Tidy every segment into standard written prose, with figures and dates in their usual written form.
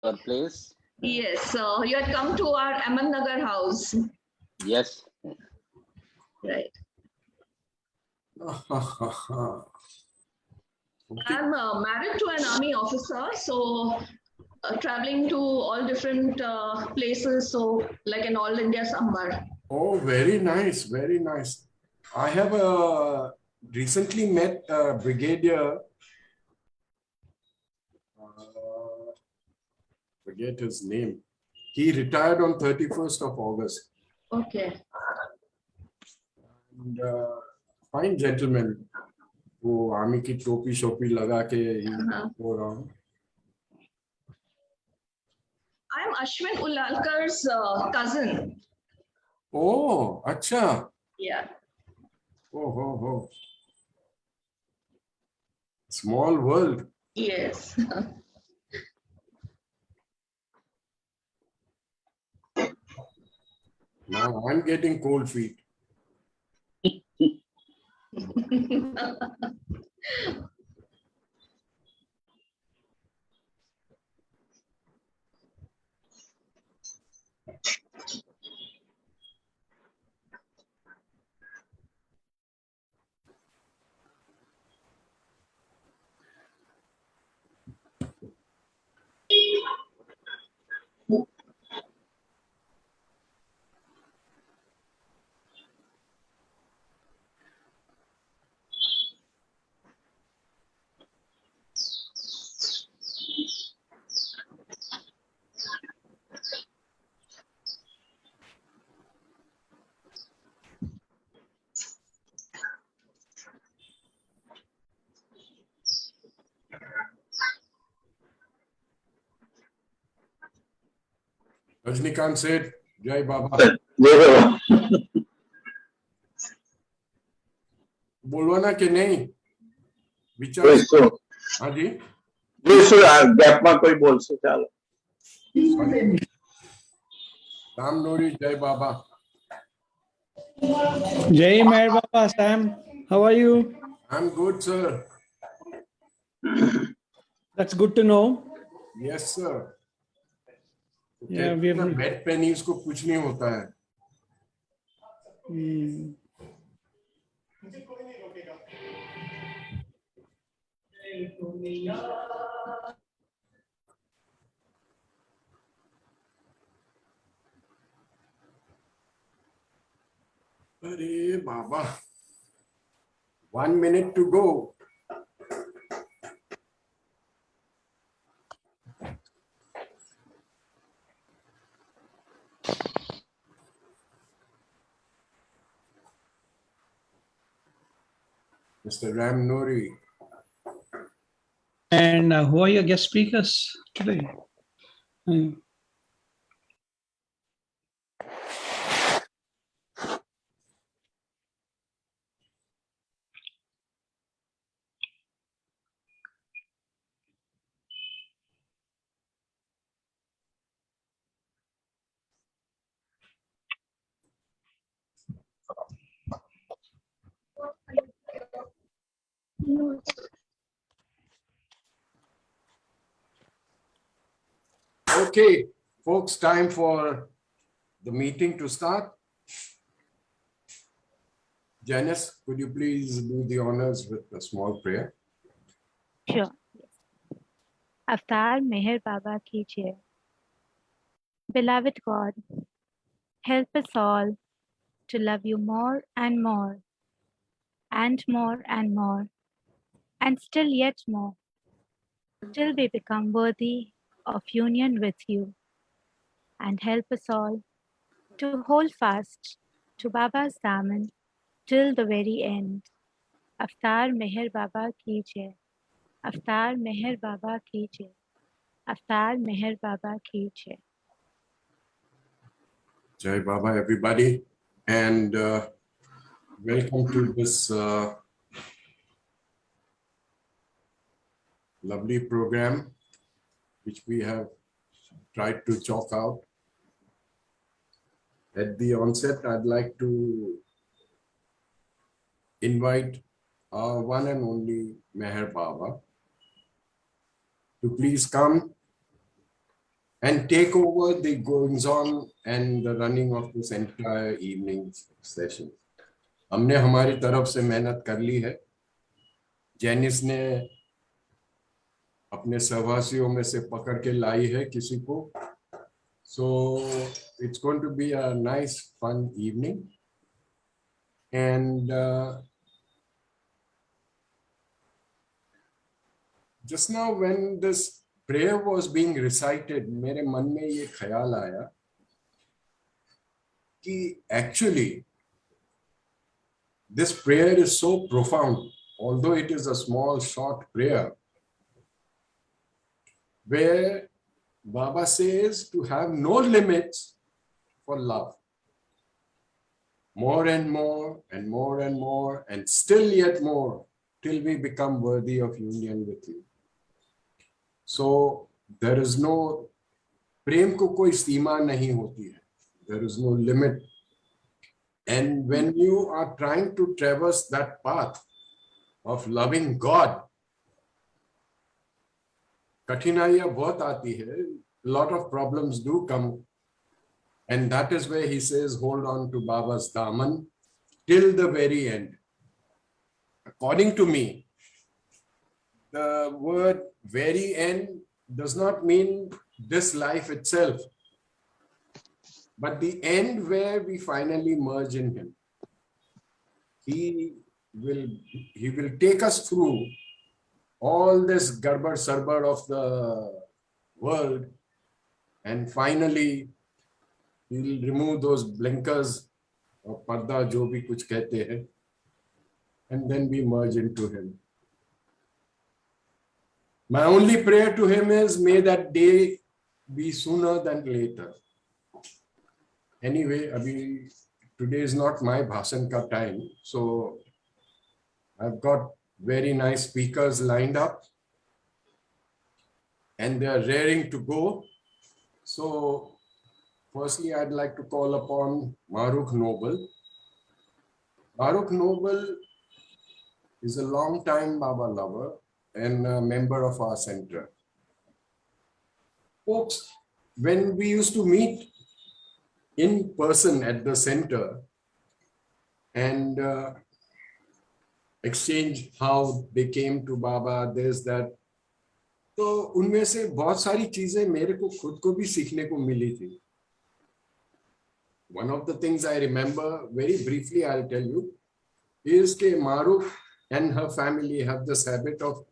Your place? Yes, you had come to our Ahmednagar house. Yes. Right. Okay. I'm married to an army officer, so traveling to all different places, so like an all India sambar. Oh, very nice, very nice. I have recently met a brigadier. Forget his name. He retired on 31st of August. Okay. And, fine gentleman. वो army की टोपी Shopee लगा के go around. I'm Ashwin Ulalkar's cousin. Oh, अच्छा. Yeah. Oh. Small world. Yes. Now I'm getting cold feet. Rajnikant said, Jai Baba. बोलवाना कि नहीं विचार हाँ जी गैप में कोई बोल से चलो राम नोरी जय बाबा Jai Meher Baba. Sam, how are you? I'm good sir. That's good to know. Yes sir. Yeah, we have bed पे नहीं उसको कुछ नहीं होता है. अरे बाबा 1 minute to go. Mr. Ram Nori. And who are your guest speakers today? Okay, folks, time for the meeting to start. Janice, could you please do the honors with a small prayer? Sure. Avatar Meher Baba ki jai. Beloved God, help us all to love you more and more, and more and more, and still yet more, till we become worthy of union with you. And help us all to hold fast to Baba's daman till the very end. Avatar Meher Baba ki jai. Avatar Meher Baba ki jai. Avatar Meher Baba ki jai. Jai Baba, everybody, and welcome to this lovely program, which we have tried to chalk out. At the onset, I'd like to invite our one and only Meher Baba to please come and take over the goings on and the running of this entire evening session. हमने हमारी तरफ से मेहनत कर ली है. Janice ने अपने सहवासियों में से पकड़ के लाई है किसी को. So it's going to be a nice, fun evening. And just now when this prayer was being recited, मेरे मन में ये ख्याल आया कि actually this prayer is so profound, although it is a small, short prayer, where Baba says to have no limits for love. More and more and more and more and still yet more till we become worthy of union with you. So there is no, प्रेम को कोई सीमा नहीं होती है. There is no limit. And when you are trying to traverse that path of loving God, कठिनाइयाँ बहुत आती है. A lot of problems do come. And that is where he says, hold on to Baba's daman till the very end. According to me, the word very end does not mean this life itself, but the end where we finally merge in him. He will take us through all this garbar sarbar of the world, and finally he'll remove those blinkers or parda jo bhi kuch kehte hain, and then we merge into him. My only prayer to him is, may that day be sooner than later. Anyway, today is not my bhasan ka time, so I've got very nice speakers lined up and they are raring to go. So firstly, I'd like to call upon Mahrukh Noble. Mahrukh Noble is a long-time Baba lover and a member of our center. Folks, when we used to meet in person at the center and exchange how they came to Baba, this, that, तो उनमें से बहुत सारी चीजें मेरे को खुद को भी सीखने को मिली थी. One of the things I remember, very briefly I'll tell you, is that Mahrukh and her family have this habit of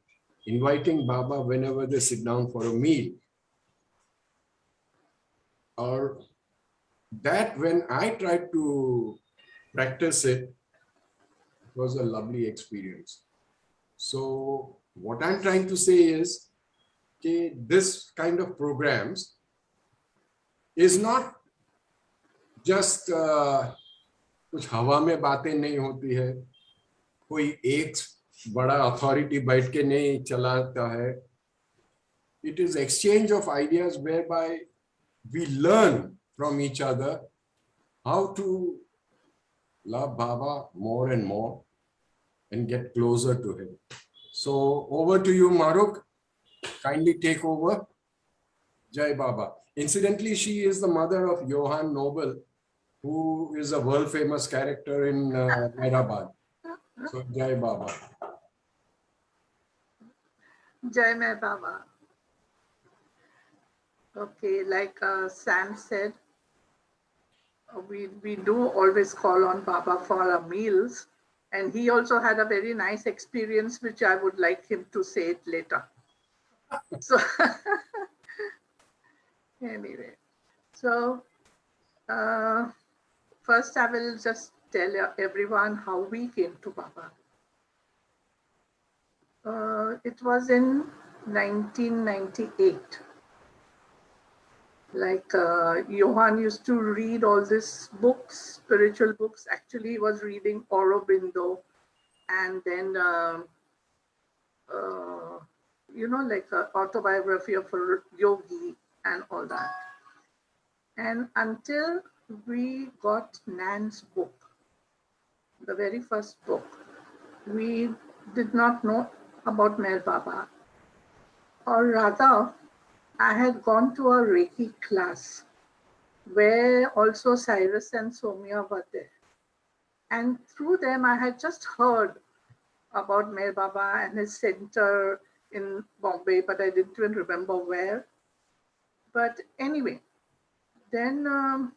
inviting Baba whenever they sit down for a meal. Or that when I tried to practice it, it was a lovely experience. So what I'm trying to say is that this kind of programs is not just कुछ हवा में बातें नहीं होती है, कोई एक बड़ा अथॉरिटी बैठ के नहीं चलाता है. It is exchange of ideas whereby we learn from each other how to love Baba more and more and get closer to him. So over to you, Mahrukh. Kindly take over. Jai Baba. Incidentally, she is the mother of Johan Noble, who is a world famous character in Hyderabad. So Jai Baba. Jai Mai Baba. Okay, like Sam said, we do always call on Baba for our meals, and he also had a very nice experience, which I would like him to say it later. So anyway, so first I will just tell everyone how we came to Baba. It was in 1998. Like Johan used to read all these books, spiritual books. Actually, he was reading Aurobindo, and then like an autobiography of a yogi and all that. And until we got Nan's book, the very first book, we did not know about Meher Baba, or rather, I had gone to a Reiki class where also Cyrus and Somya were there. And through them, I had just heard about Meher Baba and his center in Bombay, but I didn't even remember where. But anyway, then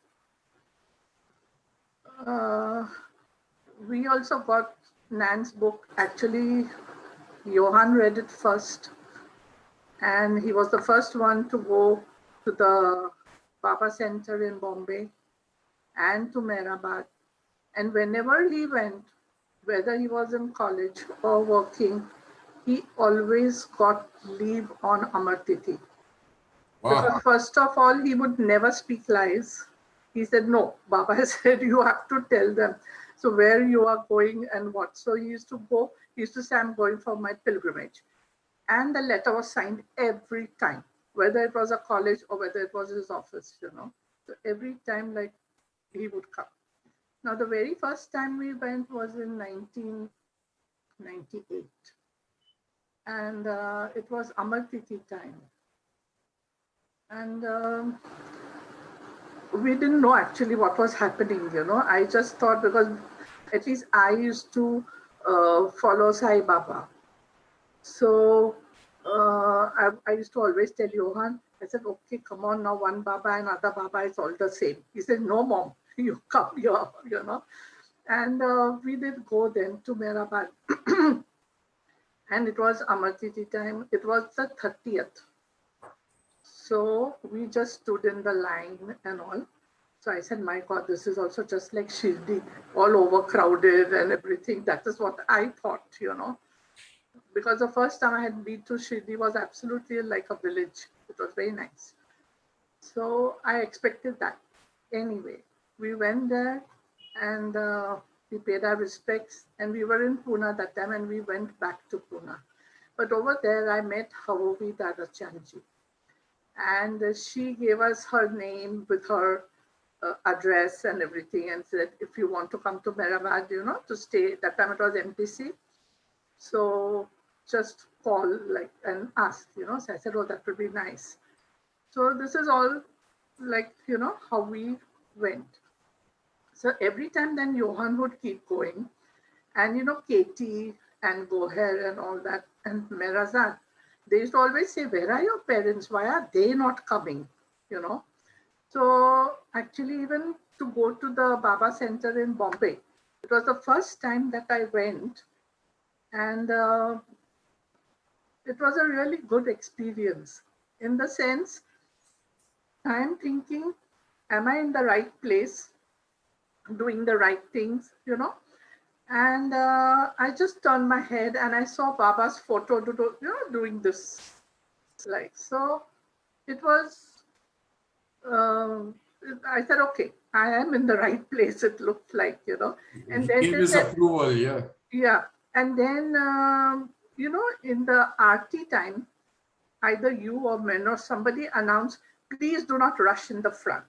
we also got Nan's book. Actually, Johan read it first, and he was the first one to go to the Baba Center in Bombay and to Mehrabad. And whenever he went, whether he was in college or working, he always got leave on Amar Tithi. Wow. Because first of all, he would never speak lies. He said, no, Baba said, you have to tell them. So where you are going and what. So he used to go, he used to say, I'm going for my pilgrimage. And the letter was signed every time, whether it was a college or whether it was his office, you know. So every time, like, he would come. Now, the very first time we went was in 1998. And it was Amar Tithi time. And we didn't know actually what was happening, you know. I just thought, because at least I used to follow Sai Baba. So I used to always tell Johan, I said, okay, come on now, one Baba and other Baba is all the same. He said, no, Mom, you come here, you know. And we did go then to Mehrabad. And it was Amar Tithi time. It was the 30th. So we just stood in the line and all. So I said, my God, this is also just like Shirdi, all overcrowded and everything. That is what I thought, you know. Because the first time I had been to Shirdi was absolutely like a village. It was very nice. So I expected that. Anyway, we went there and we paid our respects. And we were in Pune that time and we went back to Pune. But over there, I met Havovi Dadachanji. And she gave us her name with her address and everything and said, if you want to come to Mehrabad, you know, to stay, that time it was MPC. So just call like and ask, you know. So I said, oh, that would be nice. So this is all like, you know, how we went. So every time then Johan would keep going. And, you know, Katie and Goher and all that and Merazad, they used to always say, where are your parents? Why are they not coming? You know. So actually, even to go to the Baba Center in Bombay, it was the first time that I went. And it was a really good experience in the sense, I'm thinking, am I in the right place, doing the right things, you know? And I just turned my head and I saw Baba's photo, you know, doing this. Like, so it was, I said, okay, I am in the right place, it looked like, you know. And then Give his approval, yeah. Yeah. And then, you know, in the Aarti time, either you or men or somebody announced, please do not rush in the front.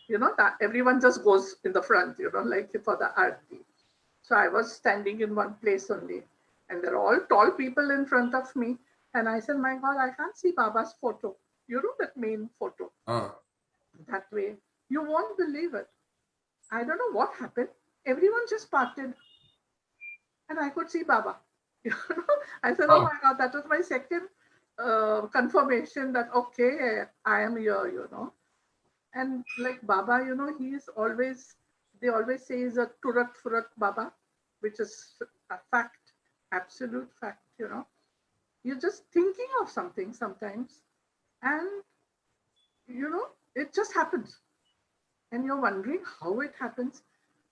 You know, that everyone just goes in the front, you know, like for the Aarti. So I was standing in one place only. And they're all tall people in front of me. And I said, my God, I can't see Baba's photo. You know, that main photo. That way. You won't believe it. I don't know what happened. Everyone just parted. And I could see Baba. You know, I said, oh my God, that was my second confirmation that, okay, I am here, you know. And like Baba, you know, he is always, they always say he's a Turat Furat Baba, which is a fact, absolute fact, you know. You're just thinking of something sometimes and, you know, it just happens. And you're wondering how it happens.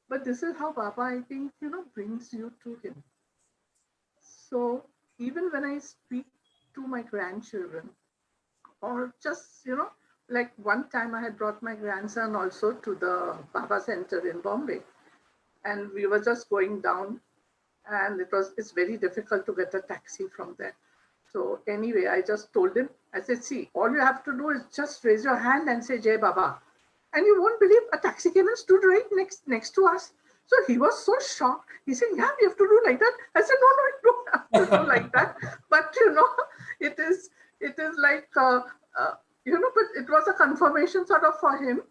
But this is how Baba, I think, you know, brings you to him. So even when I speak to my grandchildren, or just, you know, like one time I had brought my grandson also to the Baba Center in Bombay. And we were just going down and it's very difficult to get a taxi from there. So anyway, I just told him, I said, see, all you have to do is just raise your hand and say, Jai Baba. And you won't believe a taxi came and stood right next to us. So he was so shocked. He said, yeah, we have to do like that. I said, no, you don't have to do like that. But, you know, it is like but it was a confirmation sort of for him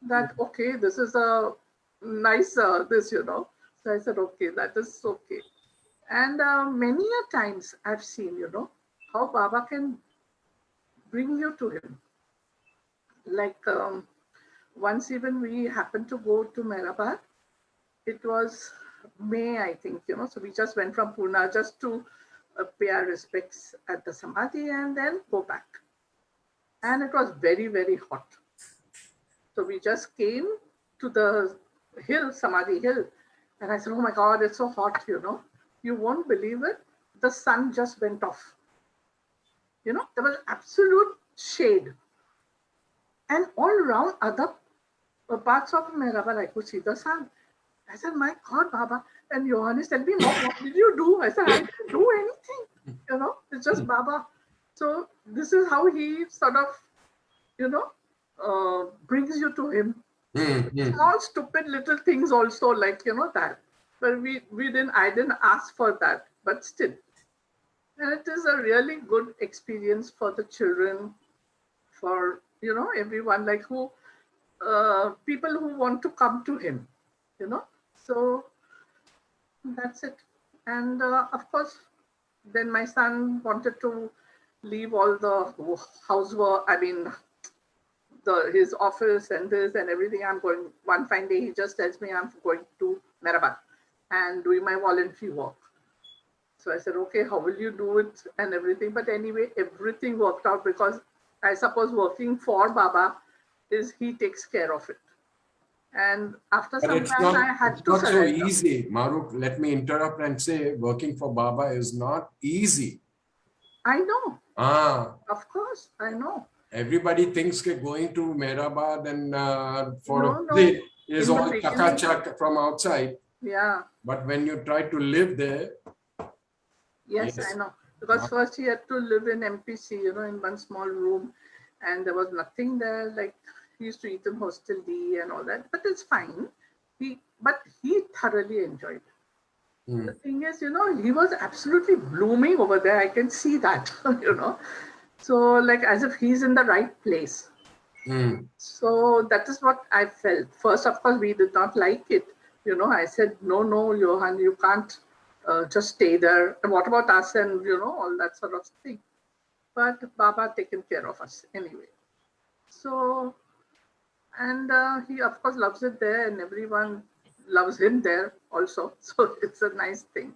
that, okay, this is a nice, So I said, okay, that is okay. And many a times I've seen, how Baba can bring you to him. Like once even we happened to go to Mehrabad. It was May, I think, so we just went from Pune just to pay our respects at the Samadhi and then go back. And it was very, very hot. So we just came to the hill, Samadhi Hill. And I said, oh my God, it's so hot, You won't believe it. The sun just went off. There was absolute shade. And all around other parts of Mehrabad, I could see the sun. I said, my God, Baba. And Johannes said, Mom, what did you do? I said, I didn't do anything. It's just Baba. So this is how he sort of, brings you to him. Small, stupid little things also, like, that. But I didn't ask for that, but still. And it is a really good experience for the children, for, everyone, like people who want to come to him, So that's it. And of course, then my son wanted to leave all the housework, his office and this and everything. I'm going, one fine day, he just tells me I'm going to Mehrabad and doing my voluntary work. So I said, okay, how will you do it and everything? But anyway, everything worked out because I suppose working for Baba is he takes care of it. And after some time, I had to surrender. It's not so easy, Mahrukh. Let me interrupt and say, working for Baba is not easy. I know. Of course, I know. Everybody thinks that going to Mehrabad and for No. a is all chaka-chak from outside. Yeah. But when you try to live there. Yes, I know. Because first he had to live in MPC, in one small room. And there was nothing there. Like he used to eat in Hostel D and all that. But it's fine. But he thoroughly enjoyed it. The thing is, he was absolutely blooming over there. I can see that, So like as if he's in the right place. So that is what I felt. First, of course, we did not like it. I said, no, Johan, you can't just stay there. And what about us and, all that sort of thing. But Baba taken care of us anyway. So, and he, of course, loves it there and everyone loves him there also. So it's a nice thing.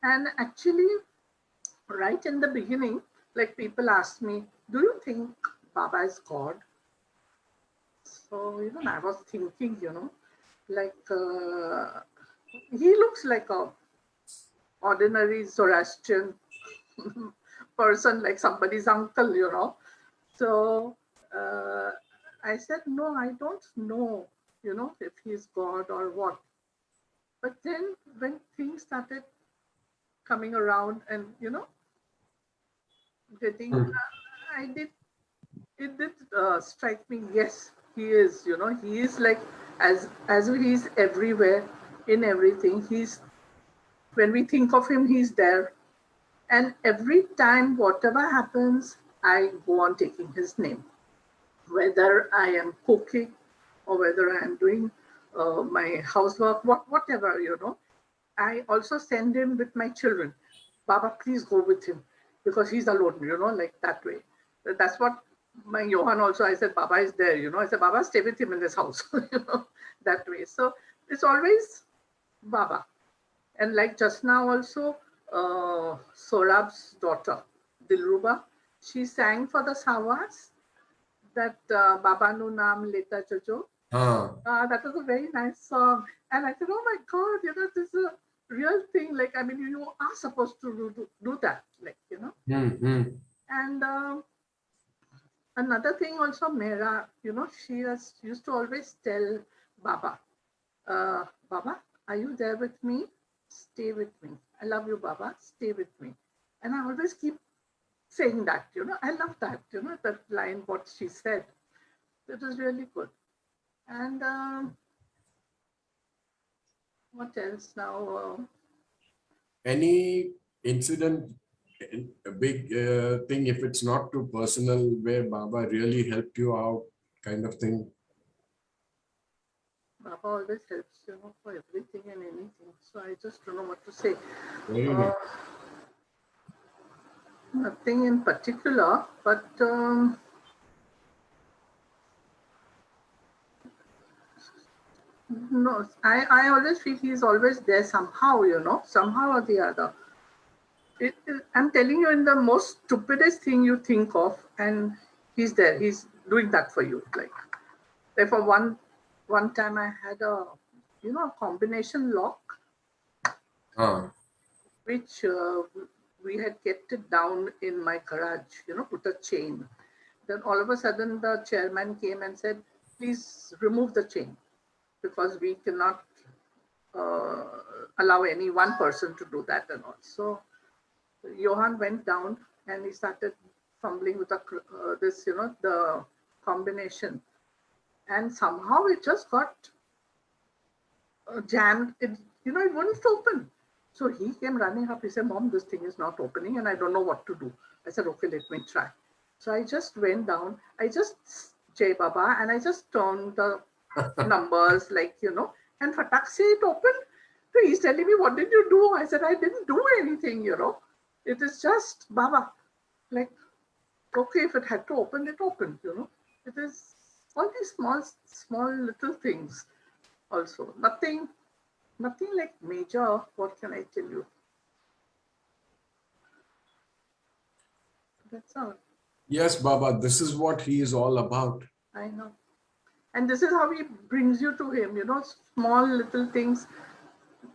And actually, right in the beginning, like people asked me, do you think Baba is God? So, I was thinking, like he looks like a ordinary Zoroastrian person, like somebody's uncle, So I said, no, I don't know, if he's God or what. But then when things started coming around and, getting, it did strike me, yes, he is, he is like, as if he's everywhere, in everything. When we think of him, he's there. And every time, whatever happens, I go on taking his name. Whether I am cooking or whether I am doing my housework, whatever, I also send him with my children. Baba, please go with him because he's alone, like that way. That's what my Johan also, I said, Baba is there, I said, Baba, stay with him in this house, that way. So it's always Baba. And like just now also, Sorab's daughter, Dilruba, she sang for the Sawas, that Baba Nu Naam Leta Jojo. That was a very nice song. And I said, oh my God, this is a real thing. Like, you are supposed to do that, like, And another thing also, Mera, she used to always tell Baba, Baba, are you there with me? Stay with me. I love you, Baba. Stay with me. And I always keep saying that, I love that, that line, what she said. It was really good. And what else now? Any incident a big thing if it's not too personal, where Baba really helped you out, kind of thing? Baba always helps, for everything and anything. So I just don't know what to say. Very nice. Nothing in particular, but no, I always feel he's always there somehow, somehow or the other. I'm telling you, in the most stupidest thing you think of, and he's there. He's doing that for you. Like for one time, I had a combination lock, which we had kept it down in my garage. Put a chain. Then all of a sudden, the chairman came and said, "Please remove the chain, because we cannot allow any one person to do that and all." So Johan went down and he started fumbling with the combination, and somehow it just got jammed. It wouldn't open. So he came running up. He said, "Mom, this thing is not opening and I don't know what to do." I said, "Okay, let me try." So I just went down. I just Jai Baba, and I just turned the numbers and fataksi it opened. So he's telling me, "What did you do?" I said, "I didn't do anything, It is just Baba." Like, okay, if it had to open, it opened, It is all these small little things also. Nothing like major. What can I tell you? That's all. Yes, Baba, this is what he is all about. I know. And this is how he brings you to him, small little things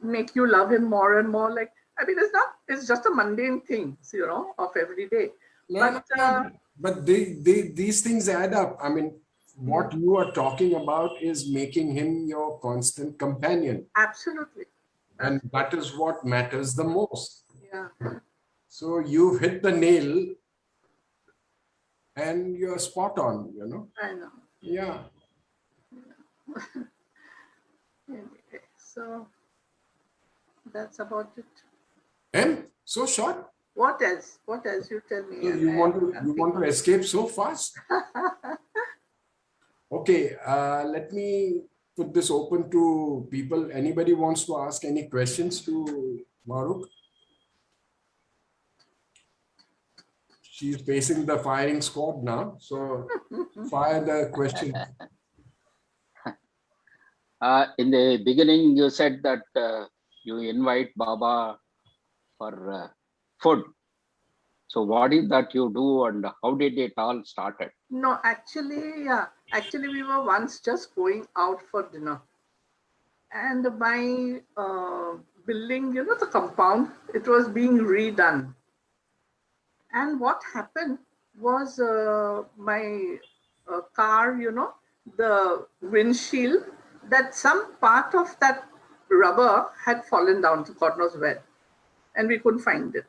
make you love him more and more. Like, I mean, it's just a mundane things, of every day. But these things add up. I mean, what you are talking about is making him your constant companion. Absolutely. And that is what matters the most. Yeah. So you've hit the nail and you're spot on, I know. Yeah. Anyway, so that's about it. And so short. What else? What else? You tell me. You want to escape so fast? Okay, let me put this open to people. Anybody wants to ask any questions to Mahrukh? She's facing the firing squad now, so fire the question. In the beginning, you said that you invite Baba for food. So what is that you do, and how did it all started? No, actually, yeah. Actually, we were once just going out for dinner. And my building, the compound, it was being redone. And what happened was my car, the windshield, that some part of that rubber had fallen down to God knows where. And we couldn't find it.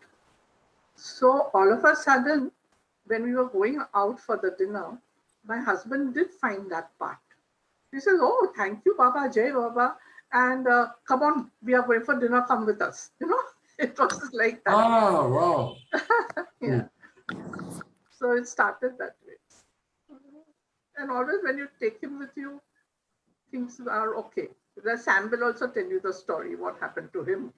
So all of a sudden, when we were going out for the dinner, my husband did find that part. He says, "Oh, thank you, Baba, Jai Baba. And come on, we are going for dinner, come with us." It was like that. Ah, wow. Yeah. So it started that way. And always when you take him with you, things are okay. Sam will also tell you the story, what happened to him.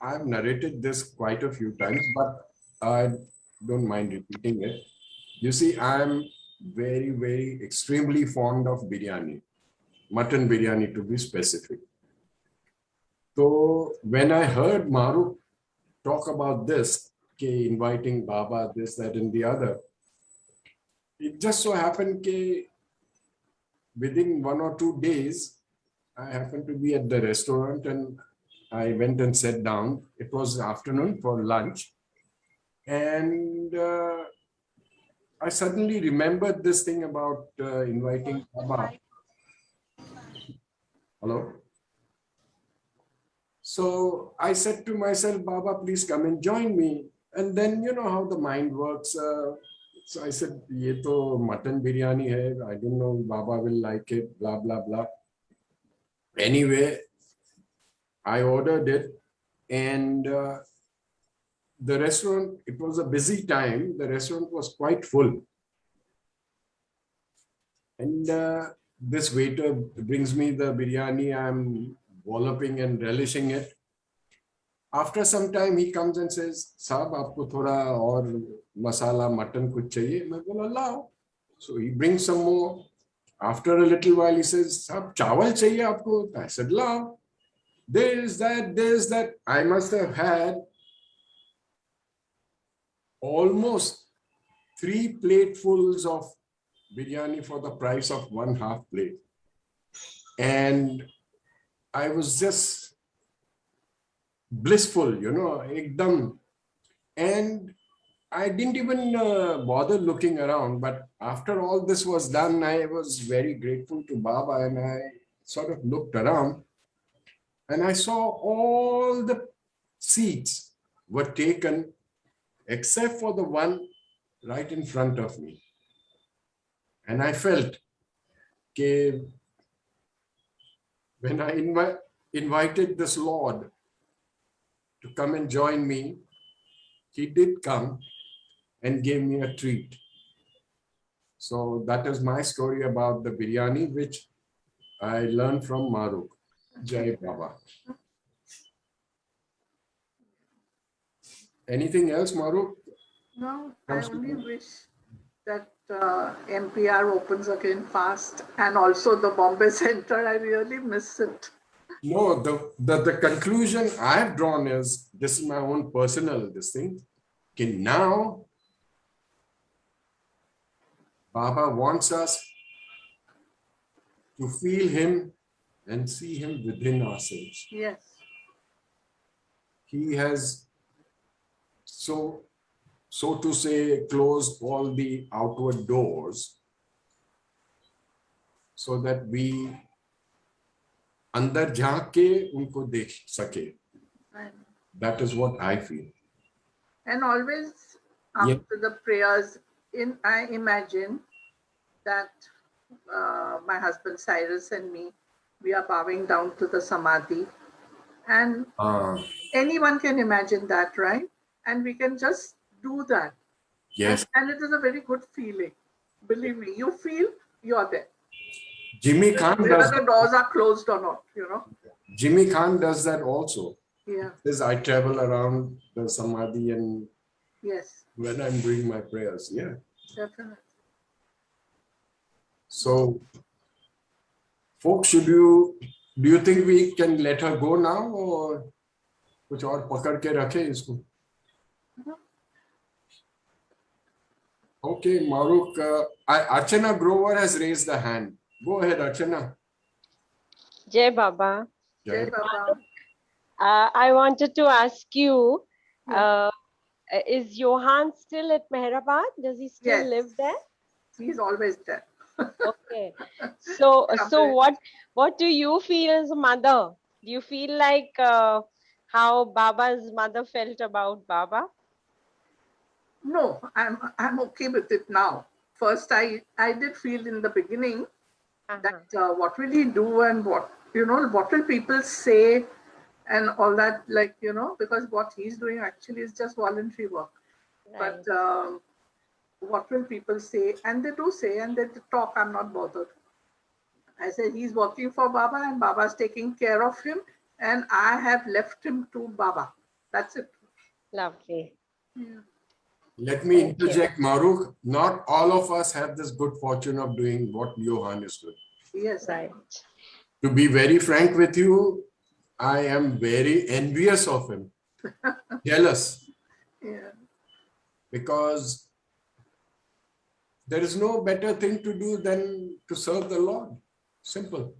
I've narrated this quite a few times, but I don't mind repeating it. You see, I'm very, very extremely fond of biryani, mutton biryani to be specific. So when I heard Mahrukh talk about this, inviting Baba, this, that, and the other, it just so happened that within 1 or 2 days, I happened to be at the restaurant and I went and sat down. It was afternoon for lunch. And I suddenly remembered this thing about inviting Baba. Hello? So I said to myself, "Baba, please come and join me." And then you know how the mind works. So I said, "Ye to mutton biryani hai. I don't know, Baba will like it, blah, blah, blah." Anyway, I ordered it, and the restaurant, it was a busy time. The restaurant was quite full. And this waiter brings me the biryani. I'm walloping and relishing it. After some time, he comes and says, "Saab, aapko thoda aur masala mutton kuch chahiye?" I said, "Allow." So he brings some more. After a little while, he says, "Saab, chawal chahiye aapko?" I said, "Allow." There's that. I must have had almost 3 platefuls of biryani for the price of 1/2 plate. And I was just blissful, ekdam. And I didn't even bother looking around. But after all this was done, I was very grateful to Baba, and I sort of looked around and I saw all the seats were taken except for the one right in front of me. And I felt that when I invited this Lord to come and join me, he did come and gave me a treat. So that is my story about the biryani, which I learned from Mahrukh. Jai Baba. Anything else, Mahrukh? No, I only wish that MPR opens again fast, and also the Bombay Center. I really miss it. No, the conclusion I've drawn is, this is my own personal thing. Okay, now Baba wants us to feel him and see him within ourselves. Yes. He has, so to say, closed all the outward doors so that we andar jhaan ke unko dekh sake. That is what I feel. And always after the prayers, I imagine that my husband Cyrus and me, we are bowing down to the Samadhi. And anyone can imagine that, right? And we can just do that. Yes. And it is a very good feeling. Believe me, you feel you're there. Jimmy Khan does. Whether the doors are closed or not, Jimmy Khan does that also. Yeah. Says I travel around the Samadhi and yes, when I'm doing my prayers. Yeah. Definitely. So, folks, do you think we can let her go now, or कुछ और पकड़ के रखे इसको? Okay, Mahrukh, Archana Grover has raised a hand. Go ahead, Archana. Jai Baba. Jai Baba. I wanted to ask you, is Johan still at Mehrabad? Does he still live there? He's always there. Okay. So what do you feel as a mother? Do you feel like how Baba's mother felt about Baba? No, I'm okay with it now. First, I did feel in the beginning that what will he do and what will people say and all that, because what he's doing actually is just voluntary work. Right. But what will people say? And they do say, and they talk. I'm not bothered. I said he's working for Baba and Baba's taking care of him, and I have left him to Baba. That's it. Lovely. Yeah. Let me interject, Mahrukh. Not all of us have this good fortune of doing what Johan is doing. Yes, right. To be very frank with you, I am very envious of him. Jealous. Yeah. Because there is no better thing to do than to serve the Lord. Simple.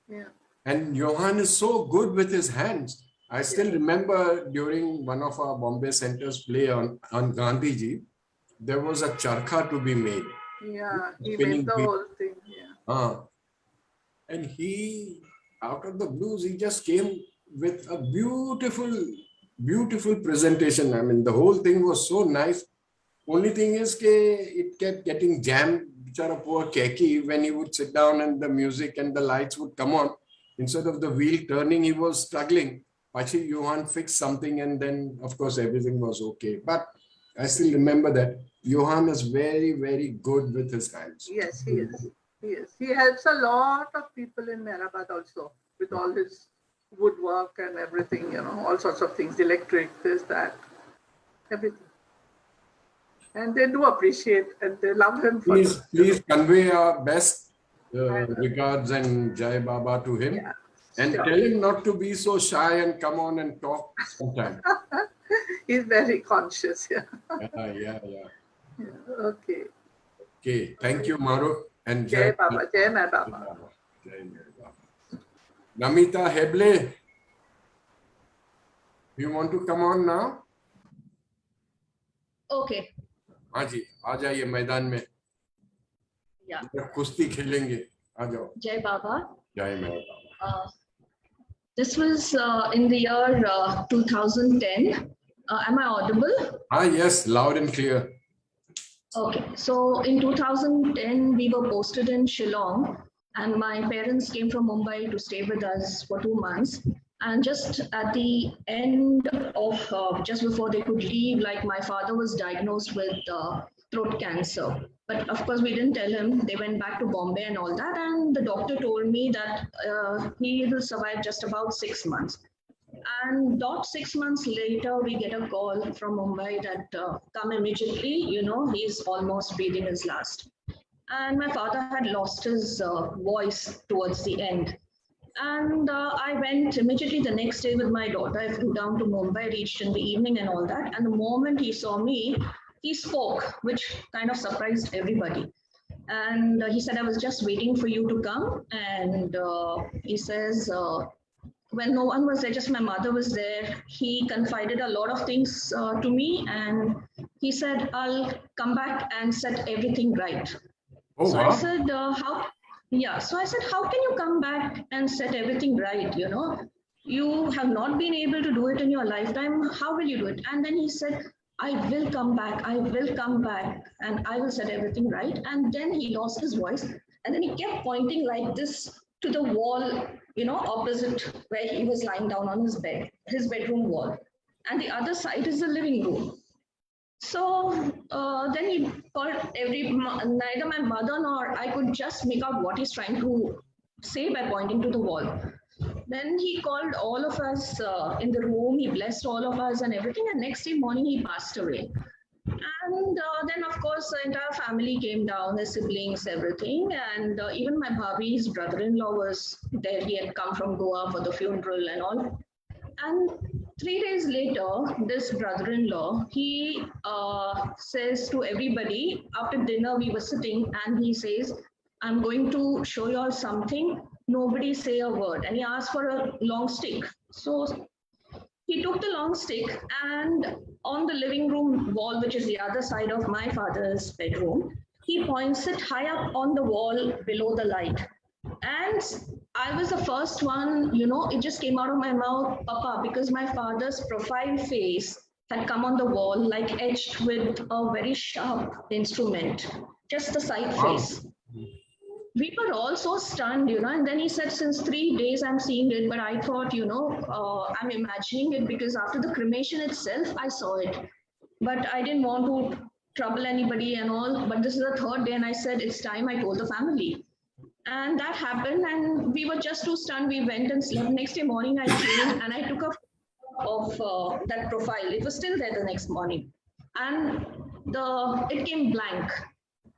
Yeah. And Johan is so good with his hands. I still remember during one of our Bombay centers play on Gandhiji, there was a charkha to be made. Yeah, he made the whole thing. Yeah. And he, out of the blues, he just came with a beautiful, beautiful presentation. I mean, the whole thing was so nice. Only thing is it kept getting jammed. Bichara poor Keki, when he would sit down and the music and the lights would come on, instead of the wheel turning, he was struggling. Pachi Johan fixed something, and then of course everything was okay. But I still remember that Johan is very, very good with his hands. Yes, he is. He is. He helps a lot of people in Mehrabad also with all his woodwork and everything, all sorts of things, electric, this, that, everything. And they do appreciate and they love him for Please convey our best regards and Jai Baba to him. Yeah, and sure. tell him not to be so shy and come on and talk sometime. He's very conscious. Yeah. Yeah. Okay. Okay. Thank you, Mahrukh. And Jai Baba. Jai Mai Baba. Jai Mai Baba. Namita Heble, you want to come on now? Okay. हाँ जी, आ जाइए मैदान में. Yeah. कुश्ती खेलेंगे. आ जाओ. Jai Baba. जय Mai Baba. This was in the year 2010. Am I audible? Ah, yes, loud and clear. Okay, so in 2010, we were posted in Shillong, and my parents came from Mumbai to stay with us for 2 months. And just at the end of, just before they could leave, like my father was diagnosed with throat cancer. But of course, we didn't tell him. They went back to Bombay and all that. And the doctor told me that he will survive just about 6 months. And about 6 months later, we get a call from Mumbai that come immediately, he's almost breathing his last. And my father had lost his voice towards the end. And I went immediately the next day with my daughter. I flew down to Mumbai, reached in the evening and all that. And the moment he saw me, he spoke, which kind of surprised everybody. And he said, I was just waiting for you to come. And he says, when no one was there, just my mother was there, he confided a lot of things to me. And he said, I'll come back and set everything right. Oh, so wow. I said, how? Yeah, so I said, how can you come back and set everything right? You have not been able to do it in your lifetime. How will you do it? And then he said, I will come back. I will come back and I will set everything right. And then he lost his voice. And then he kept pointing like this to the wall, opposite where he was lying down on his bed, his bedroom wall. And the other side is the living room. So then he called neither my mother nor I could just make out what he's trying to say by pointing to the wall. Then he called all of us in the room, he blessed all of us and everything, and next day morning he passed away. And then of course the entire family came down, his siblings, everything, and even my bhabhi's brother-in-law was there. He had come from Goa for the funeral and all. And 3 days later, this brother-in-law, he says to everybody, after dinner we were sitting, and he says, I'm going to show you all something, nobody say a word. And he asked for a long stick. So he took the long stick, and on the living room wall, which is the other side of my father's bedroom, he points it high up on the wall below the light. And I was the first one, it just came out of my mouth, Papa, because my father's profile face had come on the wall, like etched with a very sharp instrument, just the side face. We were all so stunned, and then he said, since 3 days I'm seeing it, but I thought, I'm imagining it because after the cremation itself, I saw it. But I didn't want to trouble anybody and all, but this is the 3rd day and I said, it's time. I told the family. And that happened, and we were just too stunned. We went and slept. Next day morning, I came and I took a photo of that profile. It was still there the next morning, and it came blank.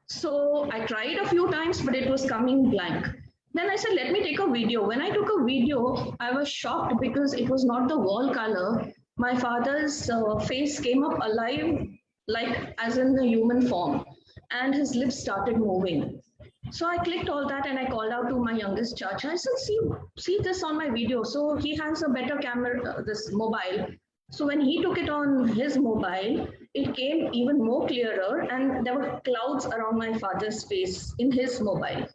So I tried a few times, but it was coming blank. Then I said, let me take a video. When I took a video, I was shocked because it was not the wall color. My father's face came up alive, like as in the human form, and his lips started moving. So I clicked all that and I called out to my youngest Chacha. I said, see this on my video. So he has a better camera, this mobile. So when he took it on his mobile, it came even more clearer, and there were clouds around my father's face in his mobile.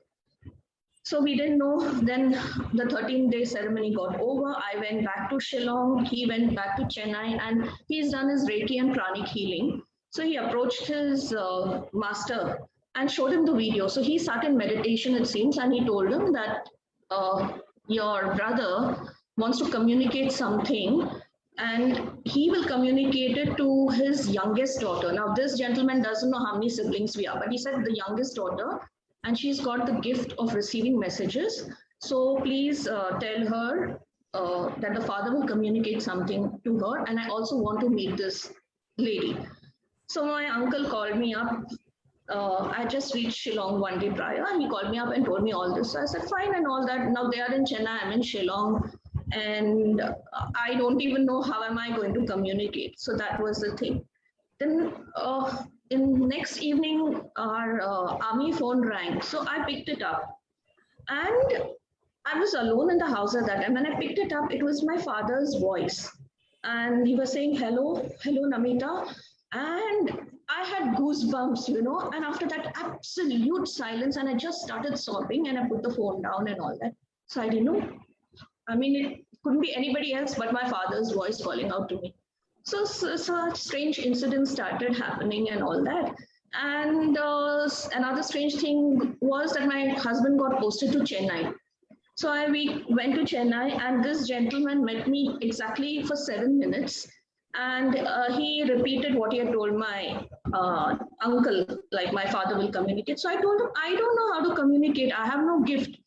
So we didn't know. Then the 13-day ceremony got over. I went back to Shillong. He went back to Chennai, and he's done his Reiki and pranic healing. So he approached his master and showed him the video. So he sat in meditation, it seems, and he told him that your brother wants to communicate something, and he will communicate it to his youngest daughter. Now, this gentleman doesn't know how many siblings we are, but he said the youngest daughter, and she's got the gift of receiving messages. So please tell her that the father will communicate something to her, and I also want to meet this lady. So my uncle called me up. I just reached Shillong one day prior, and he called me up and told me all this. So I said, fine, and all that. Now they are in Chennai, I'm in Shillong, and I don't even know how am I going to communicate. So that was the thing. Then in next evening, our army phone rang. So I picked it up, and I was alone in the house at that time. When I picked it up, it was my father's voice, and he was saying, hello, hello, Namita. And I had goosebumps, you know, and after that absolute silence, and I just started sobbing, and I put the phone down and all that. So I didn't know. I mean, it couldn't be anybody else but my father's voice calling out to me. So such strange incidents started happening and all that. And another strange thing was that my husband got posted to Chennai. So we went to Chennai, and this gentleman met me exactly for 7 minutes. And he repeated what he had told my uncle, like my father will communicate. So I told him, I don't know how to communicate. I have no gift.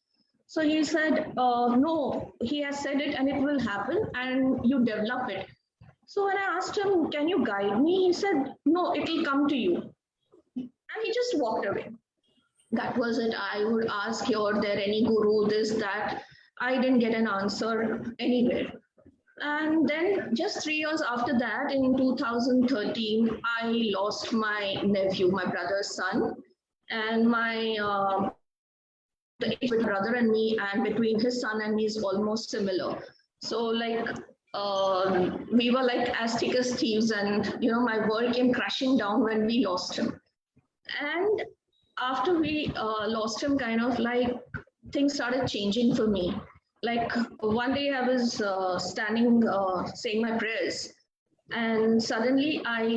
So he said, no, he has said it and it will happen and you develop it. So when I asked him, can you guide me? He said, no, it will come to you. And he just walked away. That was it. I would ask here, there any guru, this, that. I didn't get an answer anywhere. And then just 3 years after that, in 2013, I lost my nephew, my brother's son, and my the age between brother and me, and between his son and me is almost similar. So like we were like as thick as thieves, and you know my world came crashing down when we lost him. And after we lost him, kind of like things started changing for me. Like one day I was standing saying my prayers, and suddenly I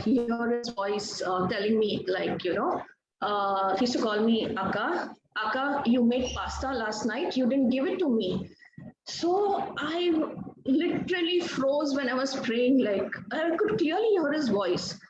hear his voice telling me, like, you know, he used to call me Akka. Akka, you made pasta last night, you didn't give it to me. So I literally froze when I was praying, like I could clearly hear his voice.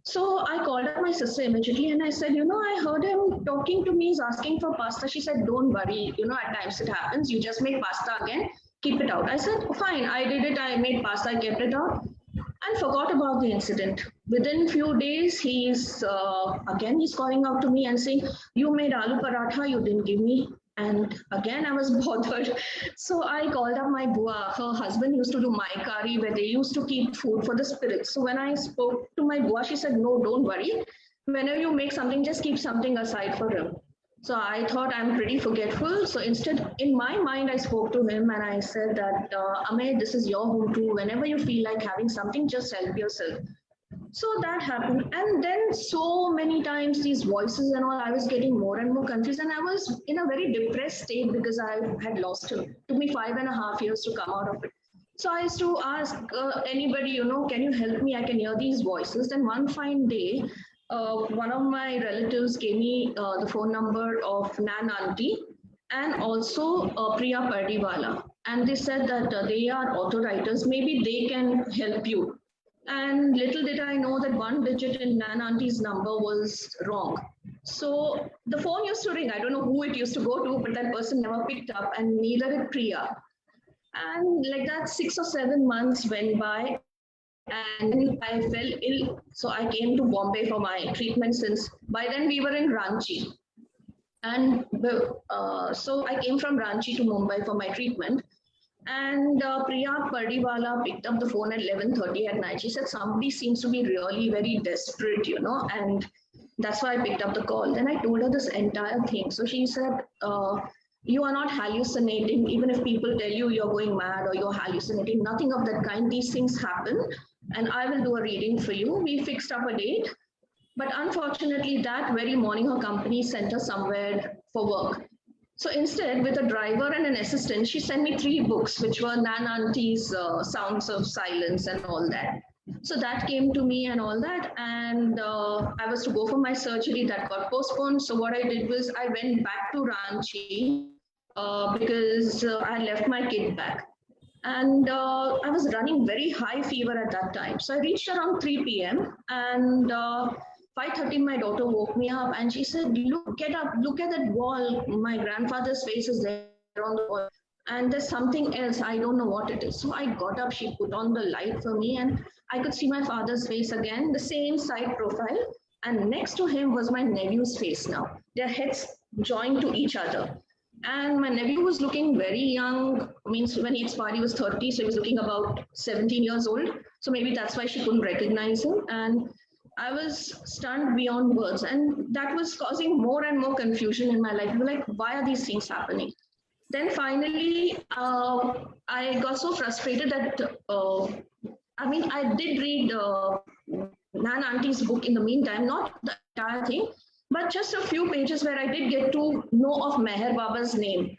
So I called up my sister immediately and I said, you know, I heard him talking to me, he's asking for pasta. She said, don't worry, you know, at times it happens, you just make pasta again, keep it out. I said, fine, I did it, I made pasta, I kept it out and forgot about the incident. Within few days, he's calling out to me and saying, you made aloo paratha, you didn't give me. And again, I was bothered. So I called up my bua. Her husband used to do maikari, where they used to keep food for the spirits. So when I spoke to my bua, she said, no, don't worry. Whenever you make something, just keep something aside for him. So I thought I'm pretty forgetful. So instead, in my mind, I spoke to him and I said that, Ame, this is your home too. Whenever you feel like having something, just help yourself. So that happened. And then so many times these voices and all, I was getting more and more confused. And I was in a very depressed state because I had lost him. It took me 5.5 years to come out of it. So I used to ask anybody, you know, can you help me? I can hear these voices. Then one fine day, one of my relatives gave me the phone number of Nan Auntie and also Priya Pardiwala. And they said that they are auto writers. Maybe they can help you. And little did I know that one digit in Nan Auntie's number was wrong. So the phone used to ring. I don't know who it used to go to, but that person never picked up, and neither did Priya. And like that, 6 or 7 months went by, and I fell ill. So I came to Bombay for my treatment, since by then we were in Ranchi. And so I came from Ranchi to Mumbai for my treatment. And Priya Pardiwala picked up the phone at 11:30 at night. She said, somebody seems to be really very desperate, you know, and that's why I picked up the call. Then I told her this entire thing. So she said, you are not hallucinating. Even if people tell you you're going mad or you're hallucinating, nothing of that kind. These things happen, and I will do a reading for you. We fixed up a date. But unfortunately, that very morning, her company sent her somewhere for work. So instead, with a driver and an assistant, she sent me 3 books, which were Nan Auntie's Sounds of Silence and all that. So that came to me and all that. And I was to go for my surgery. That got postponed. So what I did was I went back to Ranchi because I left my kid back. And I was running very high fever at that time. So I reached around 3 p.m. and 5:30 my daughter woke me up and she said, look, get up, look at that wall. My grandfather's face is there on the wall. And there's something else. I don't know what it is. So I got up, she put on the light for me and I could see my father's face again, the same side profile. And next to him was my nephew's face now. Their heads joined to each other. And my nephew was looking very young. Means when he expired, he was 30, so he was looking about 17 years old. So maybe that's why she couldn't recognize him. And I was stunned beyond words. And that was causing more and more confusion in my life. Like, why are these things happening? Then finally, I got so frustrated that, I did read Nan Auntie's book in the meantime, not the entire thing, but just a few pages where I did get to know of Meher Baba's name.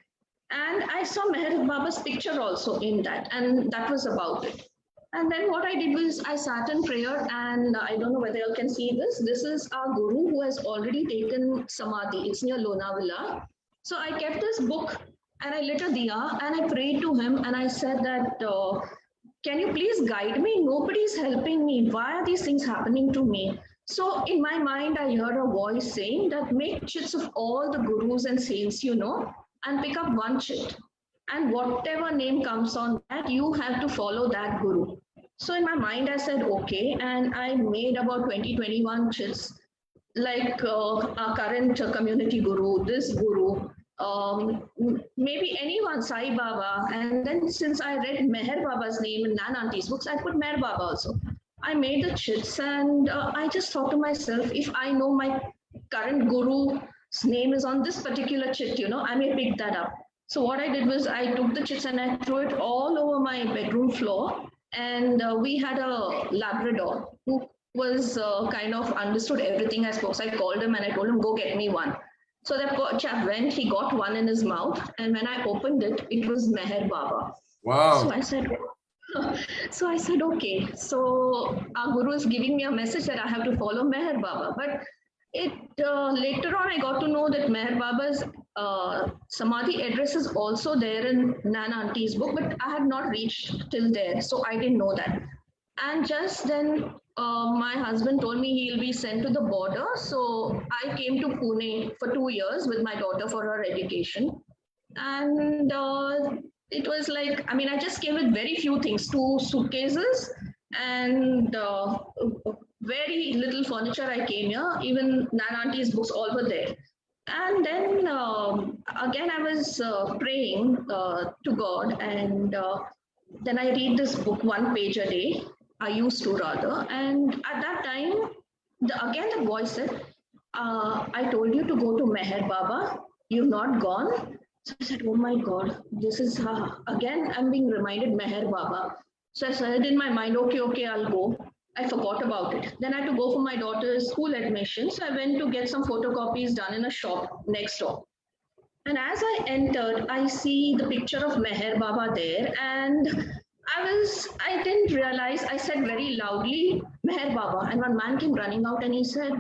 And I saw Meher Baba's picture also in that, and that was about it. And then what I did was I sat in prayer, and I don't know whether you can see this. This is our guru who has already taken Samadhi. It's near Lonavala. So I kept this book and I lit a diya and I prayed to him and I said that, can you please guide me? Nobody's helping me. Why are these things happening to me? So in my mind, I heard a voice saying that make chits of all the gurus and saints you know and pick up one chit. And whatever name comes on that, you have to follow that guru. So in my mind, I said, okay. And I made about 20-21 chits, like our current community guru, this guru, maybe anyone, Sai Baba. And then since I read Meher Baba's name in Nan Auntie's books, I put Meher Baba also. I made the chits and I just thought to myself, if I know my current guru's name is on this particular chit, I may pick that up. So what I did was I took the chits and I threw it all over my bedroom floor. And we had a Labrador who was kind of understood everything I spoke. So I called him and I told him, go get me one. So that chap went, he got one in his mouth. And when I opened it, it was Meher Baba. Wow. So I said, okay. So our guru is giving me a message that I have to follow Meher Baba. But later on, I got to know that Meher Baba's Samadhi address is also there in Nan Auntie's book, but I had not reached till there. So I didn't know that. And just then my husband told me he'll be sent to the border. So I came to Pune for 2 years with my daughter for her education. And it was like, I just came with very few things, 2 suitcases and very little furniture I came here. Even Nan Auntie's books all were there. And then again, I was praying to God, and then I read this book 1 page a day. I used to rather. And at that time, again, the voice said, I told you to go to Meher Baba. You've not gone. So I said, oh my God, this is, again, I'm being reminded Meher Baba. So I said in my mind, okay, I'll go. I forgot about it. Then I had to go for my daughter's school admission. So I went to get some photocopies done in a shop next door. And as I entered, I see the picture of Meher Baba there. And I didn't realize, I said very loudly, Meher Baba. And one man came running out and he said,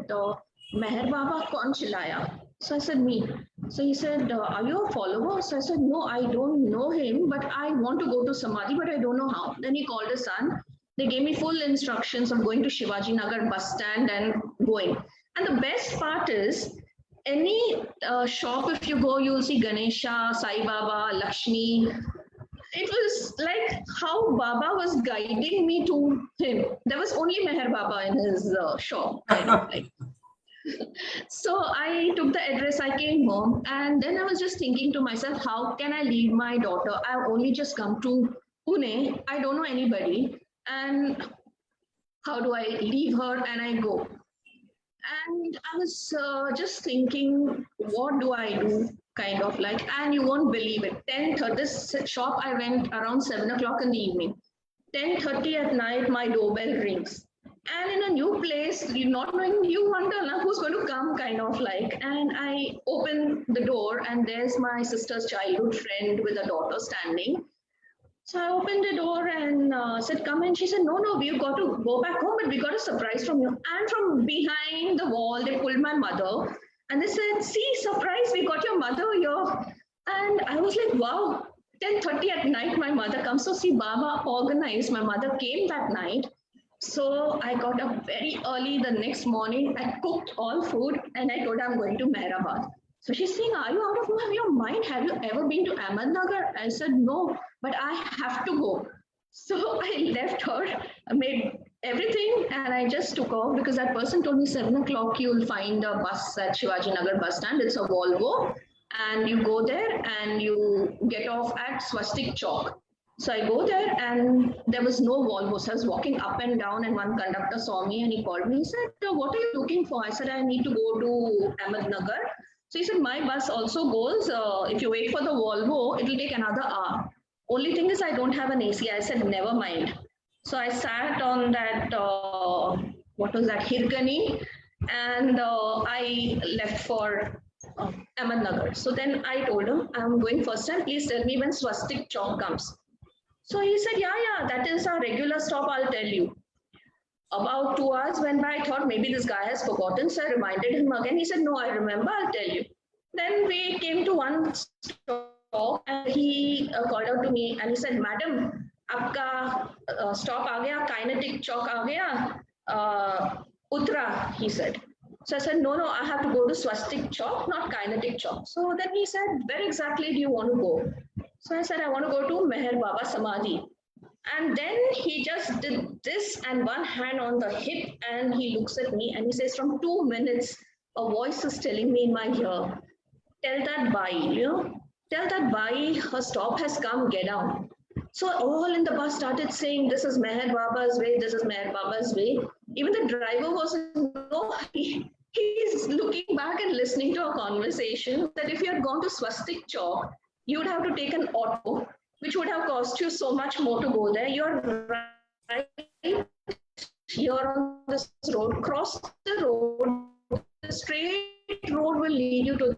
Meher Baba kaun chilaya? So I said, me. So he said, are you a follower? So I said, no, I don't know him, but I want to go to Samadhi, but I don't know how. Then he called his son. They gave me full instructions of going to Shivaji Nagar bus stand and going. And the best part is, any shop, if you go, you'll see Ganesha, Sai Baba, Lakshmi. It was like how Baba was guiding me to him. There was only Meher Baba in his shop. So I took the address, I came home, and then I was just thinking to myself, how can I leave my daughter? I've only just come to Pune. I don't know anybody. And how do I leave her and I go? And I was just thinking, what do I do? Kind of like, and you won't believe it. 10:30, this shop I went around 7 o'clock in the evening. 10:30 at night, my doorbell rings. And in a new place, you're not knowing, you wonder who's going to come, kind of like. And I open the door, and there's my sister's childhood friend with a daughter standing. So I opened the door and said, come in. She said, no, we've got to go back home, but we got a surprise from you. And from behind the wall, they pulled my mother. And they said, see, surprise, we got your mother here. And I was like, wow. 10:30 at night, my mother comes. So see, Baba organized. My mother came that night. So I got up very early the next morning. I cooked all food and I told her I'm going to Mehrabad. So she's saying, are you out of your mind? Have you ever been to Ahmednagar? I said, no, but I have to go. So I left her, I made everything, and I just took off because that person told me 7 o'clock you'll find a bus at Shivaji Nagar bus stand. It's a Volvo, and you go there and you get off at Swastik Chowk. So I go there and there was no Volvo. So I was walking up and down, and one conductor saw me and he called me. He said, what are you looking for? I said, I need to go to Ahmednagar. So he said, my bus also goes. If you wait for the Volvo, it'll take another hour. Only thing is I don't have an AC. I said, never mind. So I sat on that, what was that, Hirkani, and I left for Ahmednagar. So then I told him, I'm going first time. Please tell me when Swastik Chowk comes. So he said, yeah, that is our regular stop. I'll tell you. About 2 hours went by. I thought maybe this guy has forgotten. So I reminded him again. He said, no, I remember. I'll tell you. Then we came to one stop. And he called out to me and he said, Madam, आपका stop आ गया, kinetic chalk आ गया, Uttara, he said. So I said, no, I have to go to Swastik Chalk, not kinetic chalk. So then he said, where exactly do you want to go? So I said, I want to go to Meher Baba Samadhi. And then he just did this and one hand on the hip and he looks at me and he says, from 2 minutes, a voice is telling me in my ear, tell that Bai, tell that Bai, her stop has come, get down. So all in the bus started saying, this is Meher Baba's way, this is Meher Baba's way. Even the driver wasn't, he's looking back and listening to a conversation that if you had gone to Swastik Chowk, you would have to take an auto, which would have cost you so much more to go there. You're right here on this road, cross the road, the straight road will lead you to.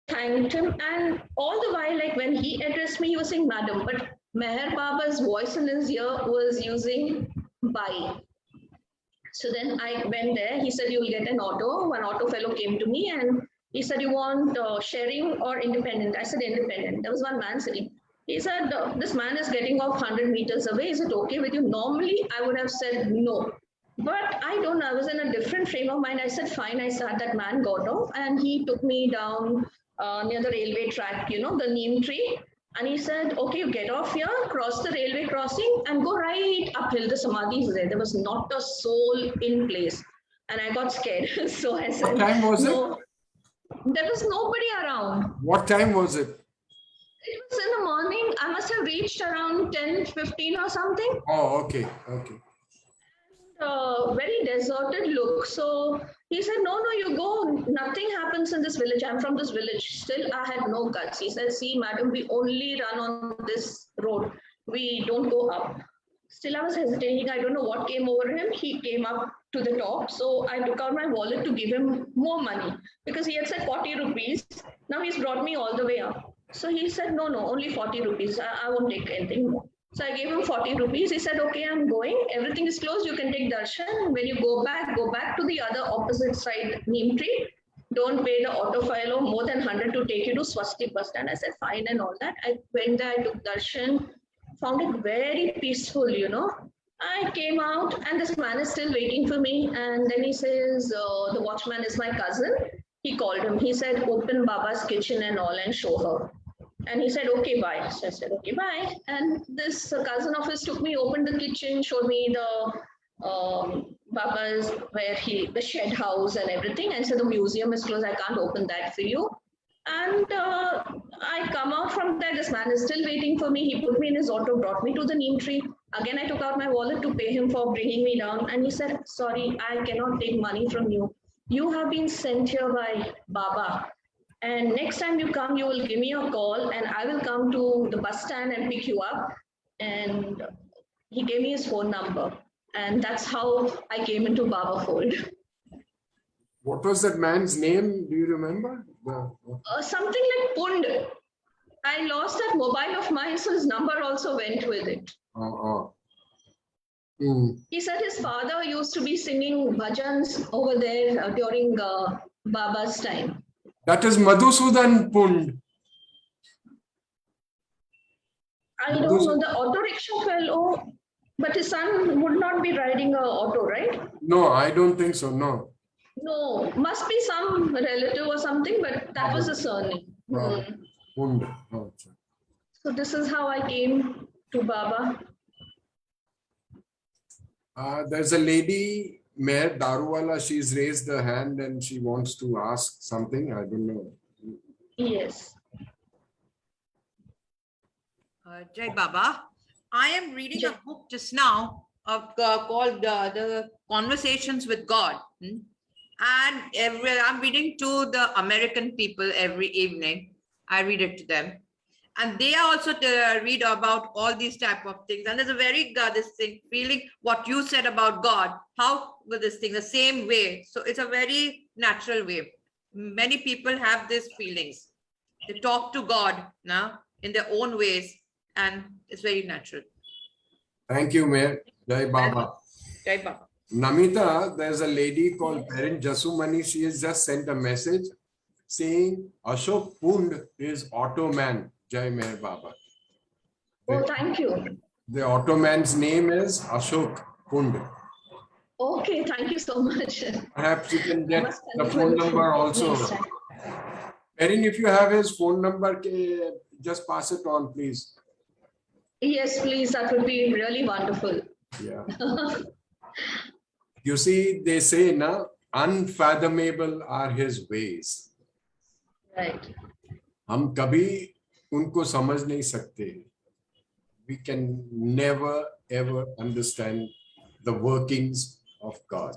Thanked him, and all the while, like when he addressed me, he was saying madam, but Meher Baba's voice in his ear was using Bai. So then I went there. He said, you will get an auto. One auto fellow came to me and he said, you want sharing or independent? I said, independent. There was one man sitting. He said, this man is getting off 100 meters away. Is it okay with you? Normally, I would have said no. But I don't know. I was in a different frame of mind. I said, fine. I sat. That man got off and he took me down near the railway track, the neem tree. And he said, okay, you get off here, cross the railway crossing and go right uphill. The Samadhi is there. There was not a soul in place. And I got scared. So I said, what time was no. it? There was nobody around. What time was it? It was in the morning. I must have reached around 10:15 or something. Oh, okay. Very deserted look. So he said, no, you go. Nothing happens in this village. I'm from this village. Still, I had no guts. He said, see, madam, we only run on this road. We don't go up. Still, I was hesitating. I don't know what came over him. He came up to the top. So I took out my wallet to give him more money because he had said 40 rupees. Now he's brought me all the way up. So he said, no, only 40 rupees. I won't take anything more. So I gave him 40 rupees. He said, okay, I'm going. Everything is closed. You can take darshan. When you go back to the other opposite side, neem tree. Don't pay the auto fellow more than 100 to take you to Swastik bus stand. I said, fine and all that. I went there, I took darshan, found it very peaceful, I came out and this man is still waiting for me. And then he says, the watchman is my cousin. He called him. He said, open Baba's kitchen and all and show her. And he said, okay, bye. So I said, okay, bye. And this cousin of his took me, opened the kitchen, showed me the Baba's, the shed house and everything. And said, the museum is closed. I can't open that for you. And I come out from there. This man is still waiting for me. He put me in his auto, brought me to the neem tree. Again, I took out my wallet to pay him for bringing me down. And he said, sorry, I cannot take money from you. You have been sent here by Baba. And next time you come, you will give me a call and I will come to the bus stand and pick you up. And he gave me his phone number. And that's how I came into Babaful. What was that man's name? Do you remember? Something like Pund. I lost that mobile of mine, so his number also went with it. He said his father used to be singing bhajans over there during Baba's time. That is Madhusudan Pund. I don't know, the auto rickshaw fellow, but his son would not be riding a auto, right? No, I don't think so. No. No, must be some relative or something, but that was the surname. Hund. Oh, sorry. So this is how I came to Baba. There's a lady, Mayor Daruwala, she's raised her hand and she wants to ask something. I don't know. Yes. Jai Baba. I am reading a book just now called The Conversations with God. And I'm reading to the American people every evening. I read it to them. And they also read about all these type of things. And there's a very this thing, feeling what you said about God, how with this thing, the same way. So it's a very natural way. Many people have these feelings. They talk to God now in their own ways, and it's very natural. Thank you, Mayor. Jai Baba. Jai Baba. Namita, there's a lady called Parent Jasumani. She has just sent a message saying Ashok Pund is Automan. Jai Mayor Baba. Oh, thank you. The Automan's name is Ashok Pund. Okay, thank you so much. Perhaps you can get the phone number also. Erin, if you have his phone number, just pass it on, please. Yes, please. That would be really wonderful. Yeah. You see, they say, na, unfathomable are his ways. Right. हम कभी उनको समझ नहीं सकते. We can never ever understand the workings of God.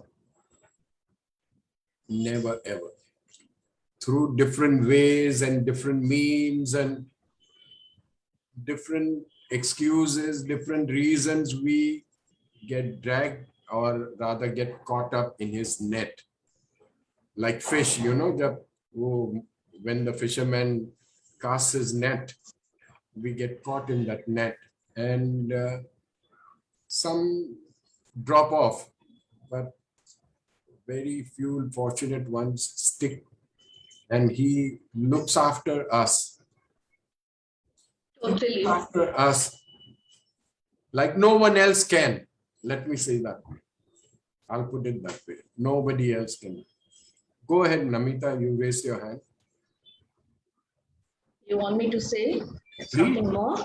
Never ever. Through different ways and different means and different excuses, different reasons, we get dragged or rather get caught up in his net. Like fish, you know, when the fisherman casts his net, we get caught in that net and some drop off, but very few fortunate ones stick, and he looks after us. Totally. After us like no one else can. Let me say that. I'll put it that way. Nobody else can. Go ahead, Namita, you raised your hand. You want me to say something more?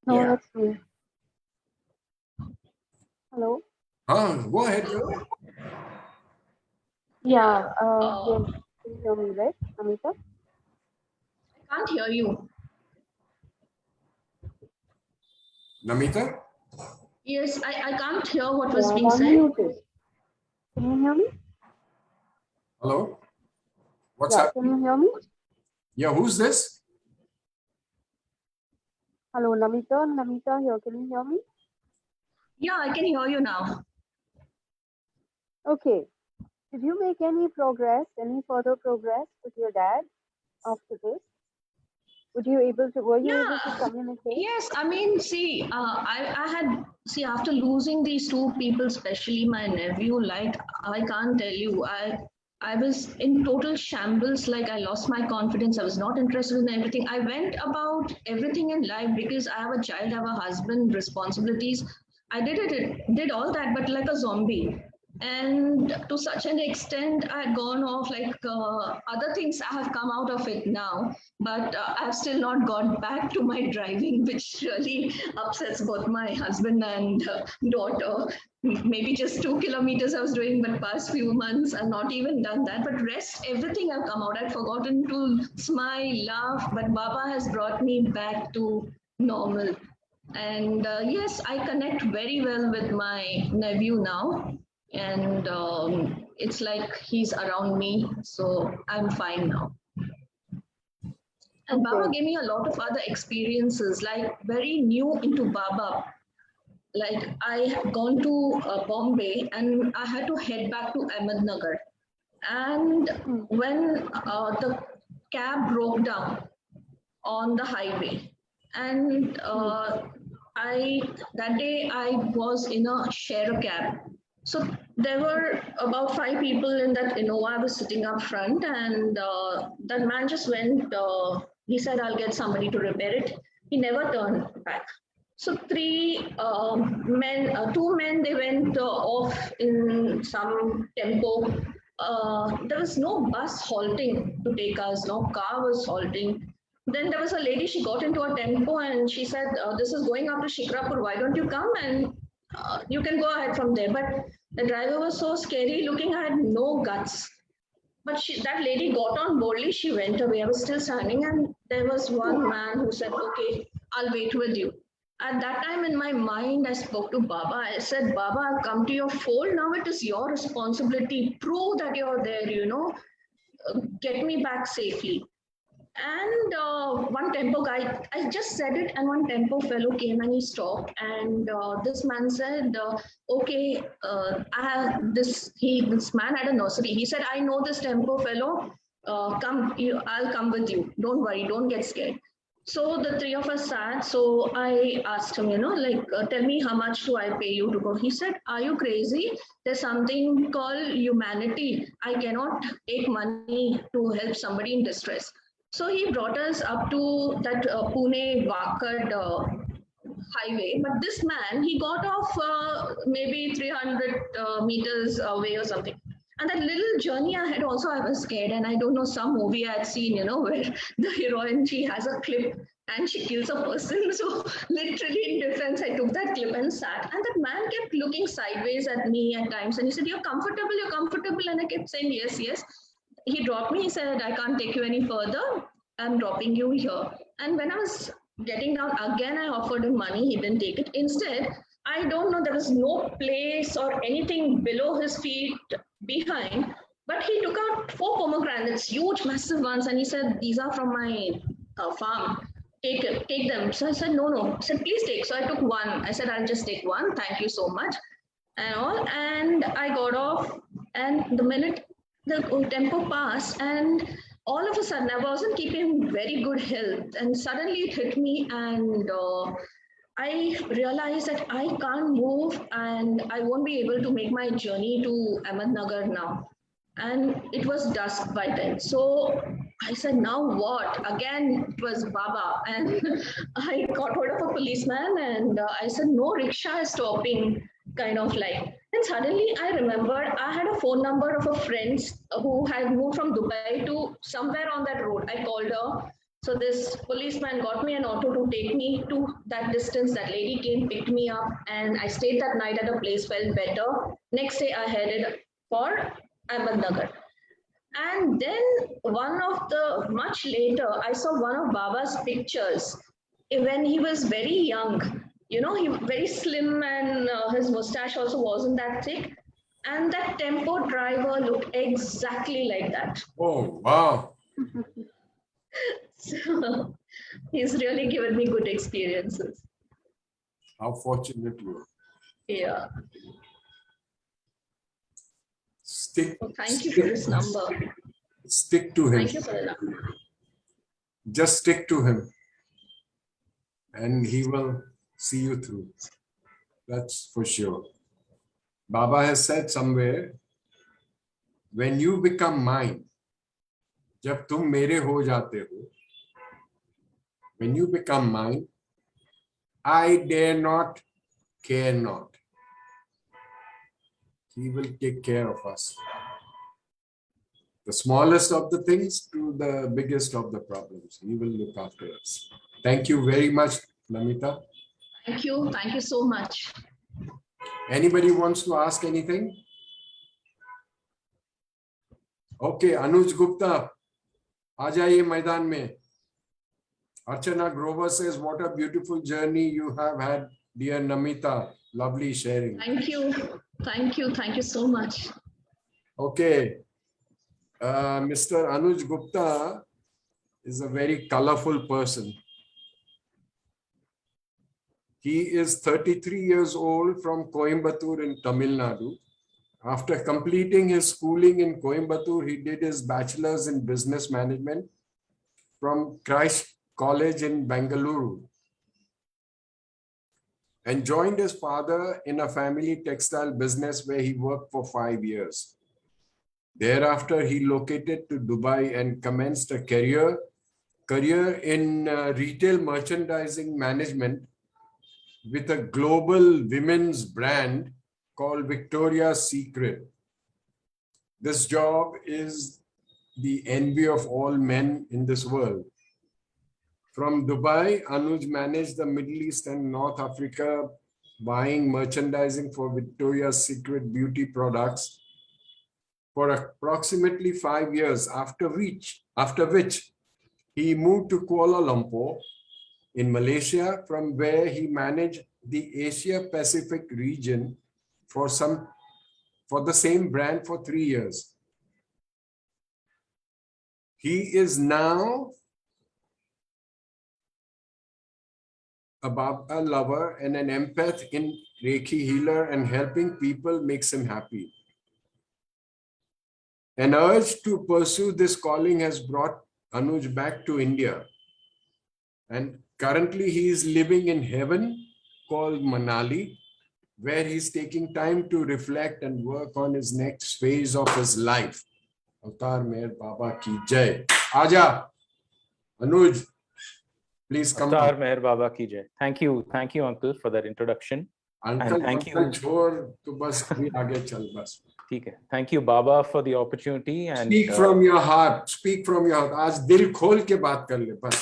No, Yeah. that's me. Hello? Go ahead. Yeah, can you hear me, right, Amita? I can't hear you. Namita? Yes, I can't hear what was Yeah, being I'm said. unmuted. Can you hear me? Hello? What's Yeah, happening? can you hear me? Yeah, who's this? Hello, Namita. Namita here. Can you hear me? Yeah, I can hear you now. Okay. Did you make any progress, any further progress with your dad after this? Were you able to communicate? Yes, I mean, see, I had, see, after losing these two people, especially my nephew, like, I can't tell you, I was in total shambles, like I lost my confidence. I was not interested in everything. I went about everything in life because I have a child, I have a husband, responsibilities. I did all that, but like a zombie. And to such an extent, I had gone off, like other things I have come out of it now, but I've still not got back to my driving, which really upsets both my husband and daughter. Maybe just 2 kilometers I was doing, but past few months I've not even done that. But rest, everything I've come out. I'd forgotten to smile, laugh, but Baba has brought me back to normal. And yes, I connect very well with my nephew now. And it's like he's around me, so I'm fine now. And Baba gave me a lot of other experiences, like very new into Baba. Like I had gone to Bombay and I had to head back to Ahmednagar. And when the cab broke down on the highway, and that day I was in a share a cab. So there were about 5 people in that Innova. I was sitting up front, and that man just went, he said, I'll get somebody to repair it. He never turned back. So two men, they went off in some tempo. There was no bus halting to take us, no car was halting. Then there was a lady, she got into a tempo and she said, this is going up to Shikrapur, why don't you come and you can go ahead from there. But the driver was so scary looking, I had no guts. But that lady got on boldly, she went away. I was still standing and there was one man who said, okay, I'll wait with you. At that time in my mind, I spoke to Baba. I said, Baba, I've come to your fold. Now it is your responsibility. Prove that you're there, get me back safely. And one tempo guy, I just said it, and one tempo fellow came and he stopped. And this man said, "Okay, this man had a nursery. He said, I know this tempo fellow. I'll come with you. Don't worry, don't get scared." So the three of us sat. So I asked him, tell me how much do I pay you to go? He said, are you crazy? There's something called humanity. I cannot take money to help somebody in distress. So he brought us up to that Pune Wakad highway. But this man, he got off maybe 300 meters away or something. And that little journey ahead also, I was scared. And I don't know, some movie I had seen, where the heroine, she has a clip and she kills a person. So literally in defense, I took that clip and sat. And that man kept looking sideways at me at times. And he said, you're comfortable. And I kept saying, yes, yes. He dropped me. He said, I can't take you any further. I'm dropping you here. And when I was getting down again, I offered him money. He didn't take it. Instead, I don't know, there was no place or anything below his feet behind, but he took out 4 pomegranates, huge, massive ones. And he said, these are from my farm. Take them. So I said, no. He said, please take. So I took one. I said, I'll just take one. Thank you so much. And all. And I got off. And the minute the tempo passed, and all of a sudden, I wasn't keeping very good health. And suddenly it hit me, and I realized that I can't move and I won't be able to make my journey to Ahmednagar now. And it was dusk by then. So I said, now what? Again, it was Baba. And I got hold of a policeman and I said, no rickshaw is stopping, kind of like. And suddenly I remembered I had a phone number of a friend who had moved from Dubai to somewhere on that road. I called her. So this policeman got me an auto to take me to that distance. That lady came, picked me up, and I stayed that night at a place, felt better. Next day I headed for Ahmednagar. And then much later, I saw one of Baba's pictures when he was very young. He was very slim and his mustache also wasn't that thick. And that tempo driver looked exactly like that. Oh, wow. So he's really given me good experiences. How fortunate you are. Yeah. Thank you for this number. Stick to him. Thank you for the number. Just stick to him. And he will see you through. That's for sure. Baba has said somewhere, when you become mine, जब तुम मेरे हो जाते हो, when you become mine, I dare not, care not. He will take care of us. The smallest of the things to the biggest of the problems. He will look after us. Thank you very much, Namita. Thank you. Thank you so much. Anybody wants to ask anything? Okay, Anuj Gupta, aa jaiye Maidan mein. Archana Grover says, what a beautiful journey you have had, dear Namita. Lovely sharing. Thank you. Thank you. Thank you so much. Okay. Mr. Anuj Gupta is a very colorful person. He is 33 years old from Coimbatore in Tamil Nadu. After completing his schooling in Coimbatore, he did his bachelor's in business management from Christ College in Bengaluru and joined his father in a family textile business where he worked for 5 years. Thereafter, he located to Dubai and commenced a career career in retail merchandising management with a global women's brand called Victoria's Secret. This job is the envy of all men in this world. From Dubai, Anuj managed the Middle East and North Africa, buying merchandising for Victoria's Secret beauty products for approximately 5 years, after which he moved to Kuala Lumpur in Malaysia, from where he managed the Asia Pacific region for the same brand for 3 years. He is now a lover and an empath in Reiki healer, and helping people makes him happy. An urge to pursue this calling has brought Anuj back to India. And currently he is living in heaven called Manali, where he's taking time to reflect and work on his next phase of his life. Avatar Meher Baba ki jai. Aja, Anuj, please come. Avatar Meher Baba ki jai. Thank you, Uncle, for that introduction. Uncle, and thank you. छोड़ तो बस अभी आगे चल बस. ठीक है. Thank you, Baba, for the opportunity. And speak from your heart. Speak from your heart. आज दिल खोल के बात कर ले बस.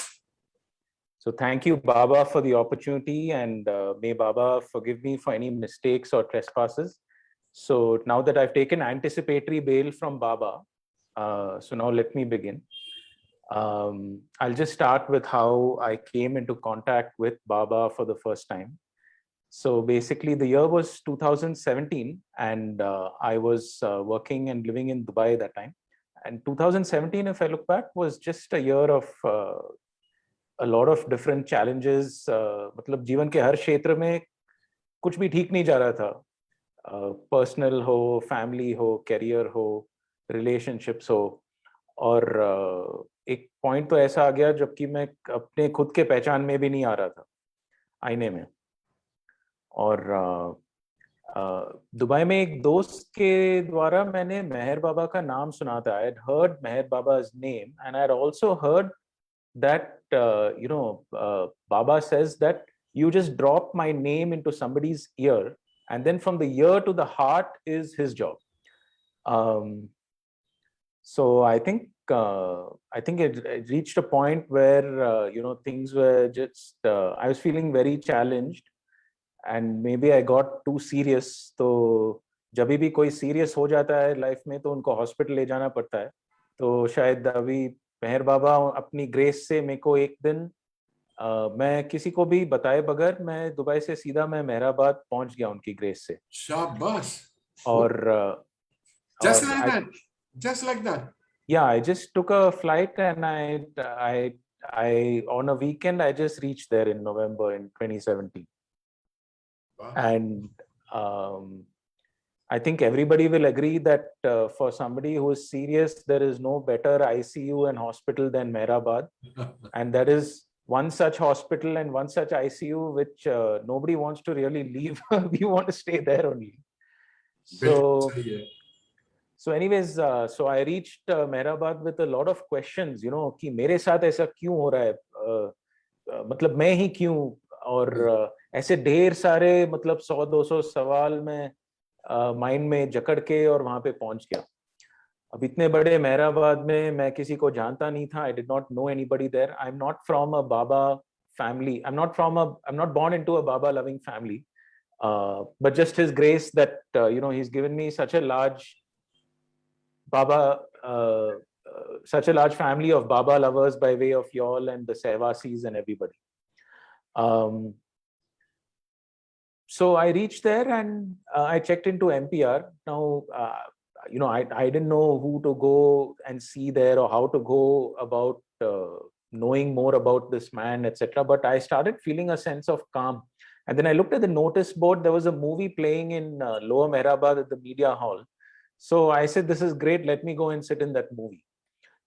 So thank you, Baba, for the opportunity, and may Baba forgive me for any mistakes or trespasses. So now that I've taken anticipatory bail from Baba, so now let me begin. I'll just start with how I came into contact with Baba for the first time. So basically the year was 2017, and I was working and living in Dubai at that time. And 2017, if I look back, was just a year of a lot of different challenges. मतलब जीवन के हर क्षेत्र में कुछ भी ठीक नहीं जा रहा था. Personal हो, family हो, career हो, relationships हो, और एक point तो ऐसा आ गया जबकि मैं अपने खुद के पहचान में भी नहीं आ रहा था आईने में. और दुबई में एक दोस्त के द्वारा मैंने मेहर बाबा का नाम सुना था. I had heard Meher Baba's name, and I had also heard that Baba says that you just drop my name into somebody's ear, and then from the ear to the heart is his job. So I think it reached a point where things were just I was feeling very challenged, and maybe I got too serious. तो जब भी कोई serious हो जाता है life में तो उनको हॉस्पिटल ले जाना पड़ता है. तो शायद अभी मेहर बाबा अपनी ग्रेस से मेरे को एक दिन मैं किसी को भी बताए बगैर मैं दुबई से सीधा मैं मेहराबाद पहुंच गया उनकी ग्रेस से. शाबाश. और just like that. Yeah, I just took a flight, and I on a weekend I just reached there in November in 2017. Wow. And I think everybody will agree that for somebody who is serious, there is no better ICU and hospital than Mehrabad. And that is one such hospital and one such ICU which nobody wants to really leave. We want to stay there only. So anyways, so I reached Mehrabad with a lot of questions, कि मेरे साथ ऐसा क्यों हो रहा है, मतलब मैं ही क्यों, और ऐसे ढेर सारे मतलब 100-200 सवाल में माइंड में जकड़ के और वहां पे पहुंच गया. अब इतने बड़े मेहराबाद में मैं किसी को जानता नहीं था. I did not know anybody there. I'm not from a Baba family. I'm not born into a Baba loving family. But just his grace that he's given me such a large Baba, such a large family of Baba lovers by way of y'all and the Sehwasis and everybody. So I reached there and I checked into MPR. Now, I didn't know who to go and see there or how to go about knowing more about this man, etc. But I started feeling a sense of calm. And then I looked at the notice board. There was a movie playing in Lower Mehrabad at the media hall. So I said, this is great. Let me go and sit in that movie.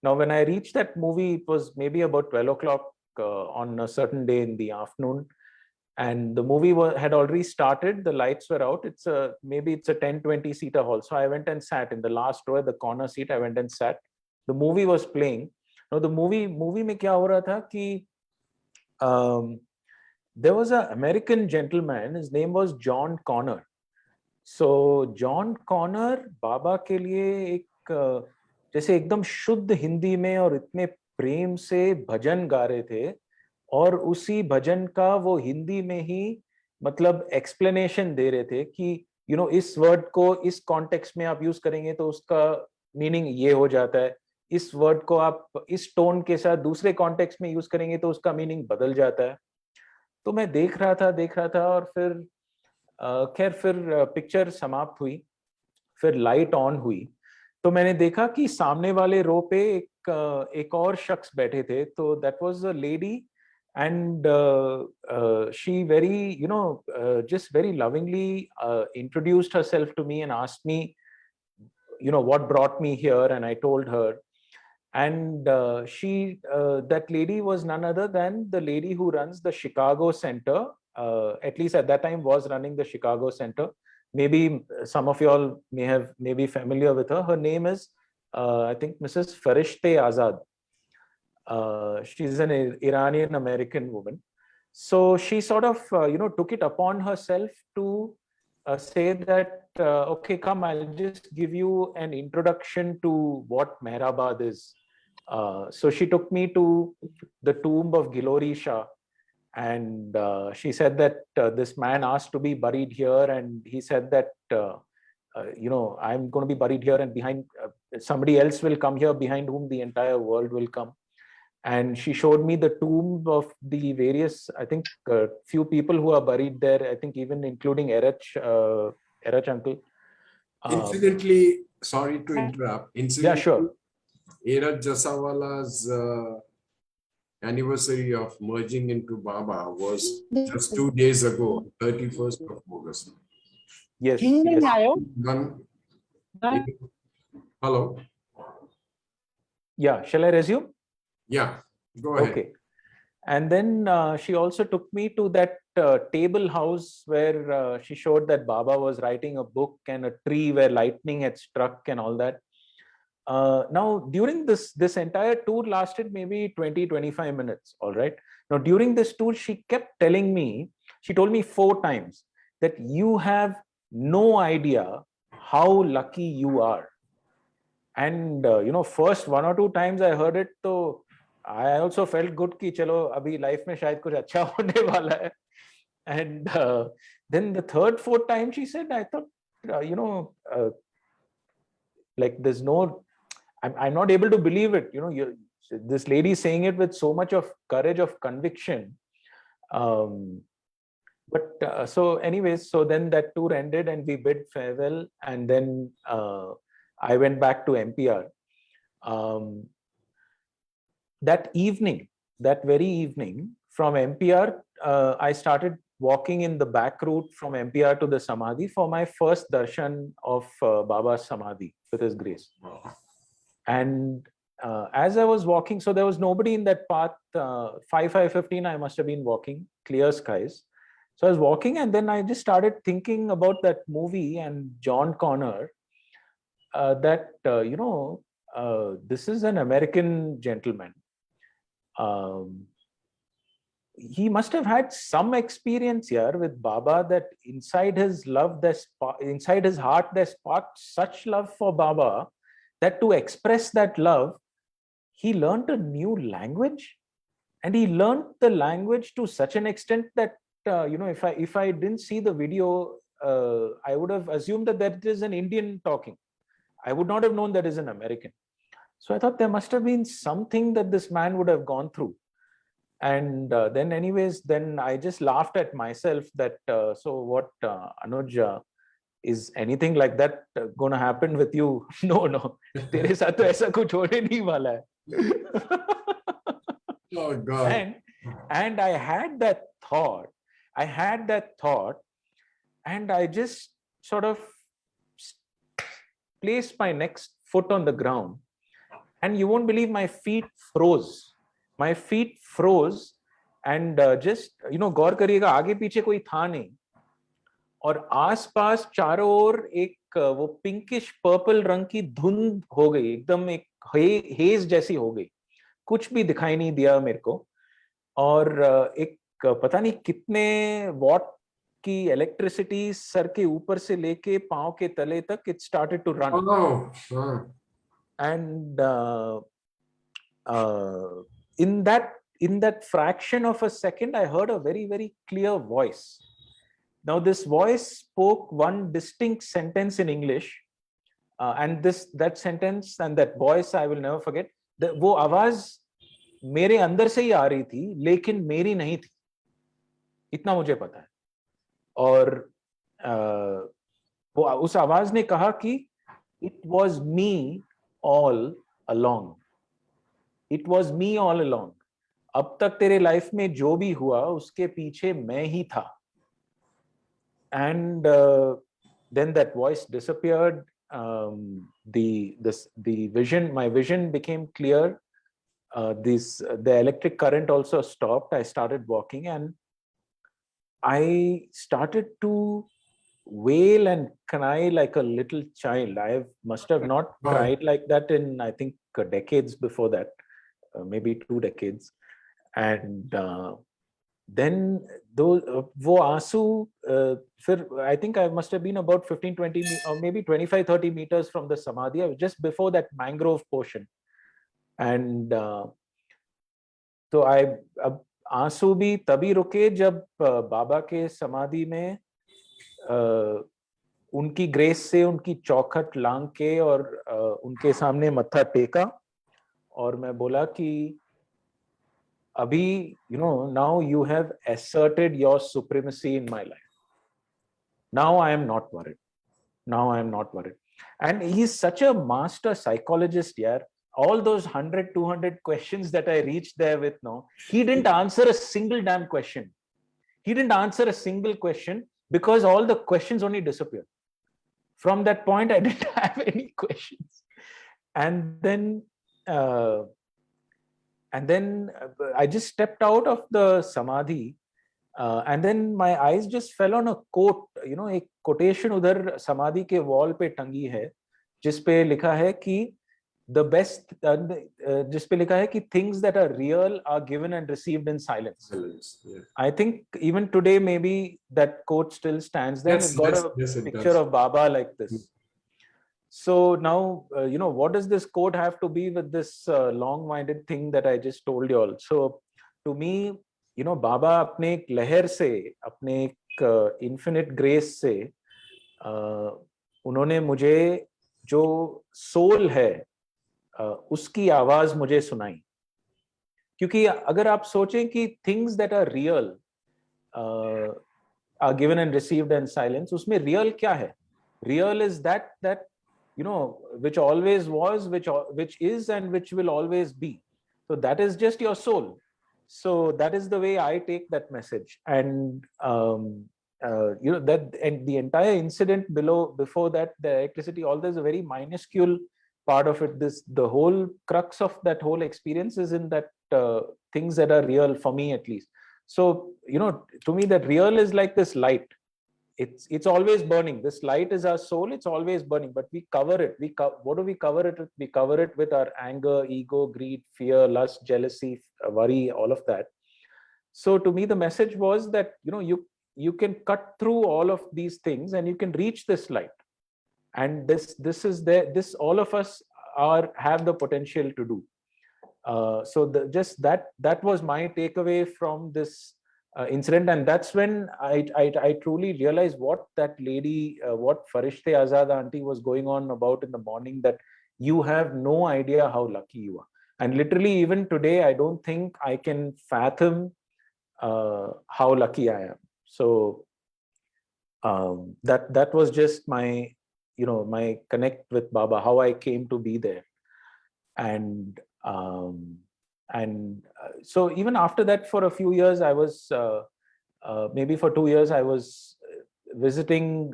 Now, when I reached that movie, it was maybe about 12 o'clock on a certain day in the afternoon. And the movie had already started. The lights were out. Maybe it's a 10-20 seater hall. So I went and sat in the last row, the corner seat. I went and sat. The movie was playing. Now the movie में क्या हो रहा था कि there was an American gentleman, his name was John Connor. So John Connor बाबा के लिए एक जैसे एकदम शुद्ध हिंदी में और इतने प्रेम से भजन गा रहे थे, और उसी भजन का वो हिंदी में ही मतलब एक्सप्लेनेशन दे रहे थे कि इस वर्ड को इस कॉन्टेक्स्ट में आप यूज करेंगे तो उसका मीनिंग ये हो जाता है, इस वर्ड को आप इस टोन के साथ दूसरे कॉन्टेक्स्ट में यूज करेंगे तो उसका मीनिंग बदल जाता है. तो मैं देख रहा था और फिर खैर फिर पिक्चर समाप्त हुई, फिर लाइट ऑन हुई, तो मैंने देखा कि सामने वाले रो पे एक और शख्स बैठे थे. तो that was a lady, and she very just very lovingly introduced herself to me and asked me what brought me here, and I told her. And that lady was none other than the lady who runs the Chicago Center, at least at that time was running the Chicago Center. Maybe some of you all may be familiar with her. Her name is I think Mrs. Farishte Azad. She's an Iranian American woman. So she sort of took it upon herself to say that okay, come, I'll just give you an introduction to what Mehrabad is. So she took me to the tomb of Gilori Shah, and she said that this man asked to be buried here, and he said that I'm going to be buried here, and behind somebody else will come here behind whom the entire world will come. And she showed me the tomb of the various, I think, few people who are buried there, I think even including Erach uncle. Incidentally, sorry to interrupt. Yeah, sure. Erach Jasawala's anniversary of merging into Baba was just 2 days ago, 31st of August. Yes, yes. Hello? Yeah, shall I resume? Yeah, go ahead. Okay. And then she also took me to that table house where she showed that Baba was writing a book and a tree where lightning had struck and all that. Now, during this entire tour lasted maybe 20-25 minutes, all right? Now, during this tour, she kept telling me, she told me 4 times that you have no idea how lucky you are. And, first 1 or 2 times I heard it, so I also felt good कि चलो अभी life में शायद कुछ अच्छा होने वाला है. And then the 3rd, 4th time she said, I thought, like there's no, I'm not able to believe it. This lady saying it with so much of courage, of conviction. But so anyways, so then that tour ended and we bid farewell, and then I went back to MPR. That very evening from MPR, I started walking in the back route from MPR to the Samadhi for my first darshan of Baba's Samadhi with His grace. And as I was walking, so there was nobody in that path, 5:15 I must have been walking, clear skies. So I was walking, and then I just started thinking about that movie and John Connor, that, this is an American gentleman. He must have had some experience here with Baba, that inside his love, inside his heart, there sparked such love for Baba that to express that love, he learned a new language, and he learned the language to such an extent that if I didn't see the video, I would have assumed that is an Indian talking. I would not have known that is an American. So I thought there must have been something that this man would have gone through. And then anyways, then I just laughed at myself that, so what, Anuj, is anything like that going to happen with you? No. Tere saath to aisa kuch hone nahi wala hai. Oh God. And I had that thought, and I just sort of placed my next foot on the ground, and you won't believe my feet froze. And just, गौर करिएगा, आगे पीछे कोई था नहीं, और आसपास चारों ओर एक वो पिंकिश पर्पल रंग की धुंध हो गई, एकदम एक हेज जैसी हो गई. कुछ भी दिखाई नहीं दिया मेरे को, और एक पता नहीं कितने वॉट की इलेक्ट्रिसिटी सर के ऊपर से लेके पांव के तले तक it started to run. And in that fraction of a second, I heard a very, very clear voice. Now this voice spoke one distinct sentence in English, and that sentence and that voice I will never forget. वो आवाज मेरे अंदर से ही आ रही थी, लेकिन मेरी नहीं थी, इतना मुझे पता है. और वो उस आवाज ने कहा कि it was me all along. It was me all along. अब तक तेरे लाइफ में जो भी हुआ उसके पीछे मैं ही था. And then that voice disappeared. The vision, my vision became clear. The electric current also stopped. I started walking and I started to wail and cry like a little child. I must have not cried like that in, I think, decades before that, maybe 2 decades. And then those वो आंसू फिर I think I must have been about 15-20 or maybe 25-30 meters from the samadhi, just before that mangrove portion. And तो अब आंसू भी तभी रुके जब बाबा के समाधि में उनकी ग्रेस से उनकी चौखट लांग के और उनके सामने मत्था टेका, और मैं बोला कि अभी, now you have asserted your supremacy in my life. Now I am not worried. Now I am not worried. And he's such a master psychologist, yeah. All those 100-200 questions that I reached there with, no, he didn't answer a single damn question. He didn't answer a single question because all the questions only disappeared. From that point, I didn't have any questions. And then I just stepped out of the samadhi, and then my eyes just fell on a quote. एक quotation उधर समाधि के wall पे टंगी है, जिस पे लिखा है कि the best, जिस पे लिखा है कि things that are real are given and received in silence. Yeah. I think even today maybe that quote still stands there. It's got a picture of Baba like this. So now, what does this quote have to be with this long-winded thing that I just told you all? So to me, Baba अपने एक लहर से, अपने एक infinite grace से, उन्होंने मुझे जो soul है, उसकी आवाज मुझे सुनाई. क्योंकि अगर आप सोचें कि things that are real are given and received in silence, उसमें real क्या है? Real is that which always was, which is, and which will always be. So that is just your soul. So that is the way I take that message. And that, and the entire incident before that, the electricity, all there's a very minuscule part of it. The whole crux of that whole experience is in that things that are real, for me at least. So to me, that real is like this light. It's always burning. This light is our soul. It's always burning, but we cover it. What do we cover it with? We cover it with our anger, ego, greed, fear, lust, jealousy, worry, all of that. So to me, the message was that you can cut through all of these things and you can reach this light. And this is there. This all of us have the potential to do. So that was my takeaway from this incident, and that's when I truly realized what that lady, what Farishte Azad auntie was going on about in the morning, that you have no idea how lucky you are. And literally, even today, I don't think I can fathom how lucky I am. So that was just my my connect with Baba, how I came to be there. And so even after that, for a few years, I was maybe for 2 years, I was visiting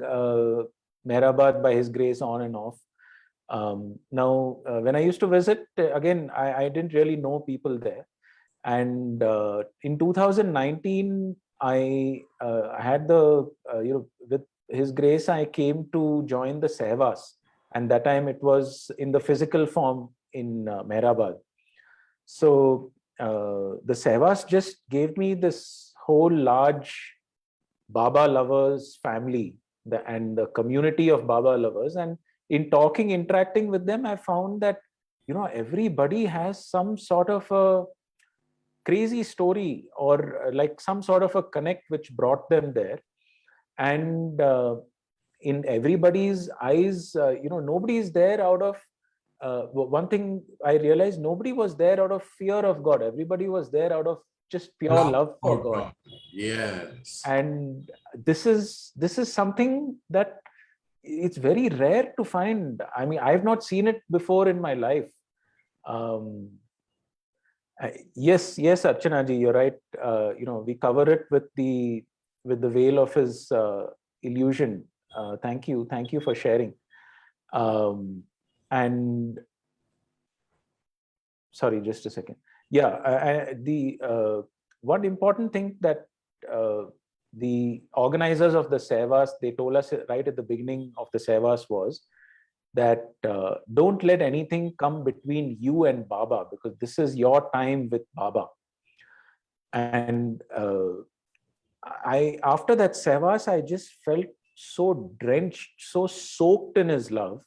Mehrabad by His grace on and off. Now, when I used to visit, again, I didn't really know people there. And in 2019, I had the, with His grace, I came to join the Sehvas. And that time it was in the physical form in Mehrabad. So the Sehwas just gave me this whole large Baba lovers family, and the community of Baba lovers. And in talking, interacting with them, I found that, everybody has some sort of a crazy story, or like some sort of a connect which brought them there. And in everybody's eyes, nobody is there out of one thing I realized: nobody was there out of fear of God. Everybody was there out of just pure love for God. Yes. And this is something that it's very rare to find. I mean, I've not seen it before in my life. Yes, Archana ji, you're right. We cover it with the veil of his illusion. Thank you for sharing. And sorry, just a second. Yeah, the one important thing that the organizers of the Sevas, they told us right at the beginning of the Sevas was that don't let anything come between you and Baba, because this is your time with Baba. And after that Sevas, I just felt so drenched, so soaked in his love,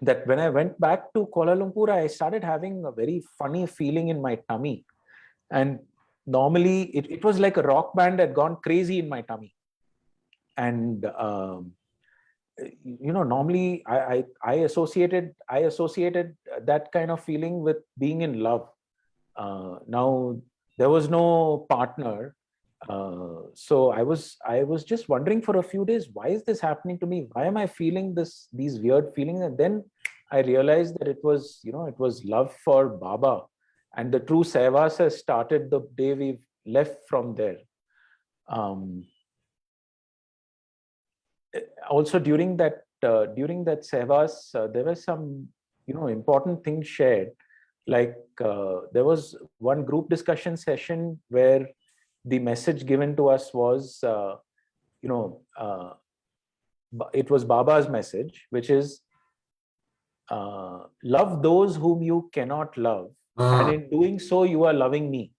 that when I went back to Kuala Lumpur, I started having a very funny feeling in my tummy. And normally it was like a rock band had gone crazy in my tummy. And normally I associated that kind of feeling with being in love. Now there was no partner, so I was just wondering for a few days, why is this happening to me? Why am I feeling these weird feelings? And then I realized that it was love for Baba, and the true Sevas has started the day we've left from there. Also during that Sevas, there were some important things shared. Like there was one group discussion session where the message given to us was, it was Baba's message, which is love those whom you cannot love, and in doing so you are loving me.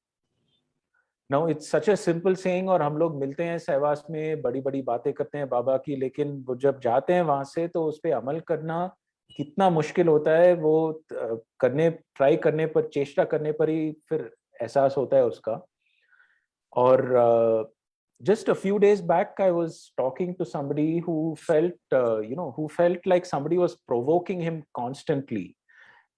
Now it's such a simple saying, और हम लोग मिलते हैं सहवास में, बड़ी बड़ी बातें करते हैं बाबा की, लेकिन वो जब जाते हैं वहां से तो उस पे अमल करना कितना मुश्किल होता है, वो ट्राई करने पर, चेष्टा करने पर ही फिर एहसास होता है उसका. और just a few days back, I was talking to somebody who felt, who felt like somebody was provoking him constantly.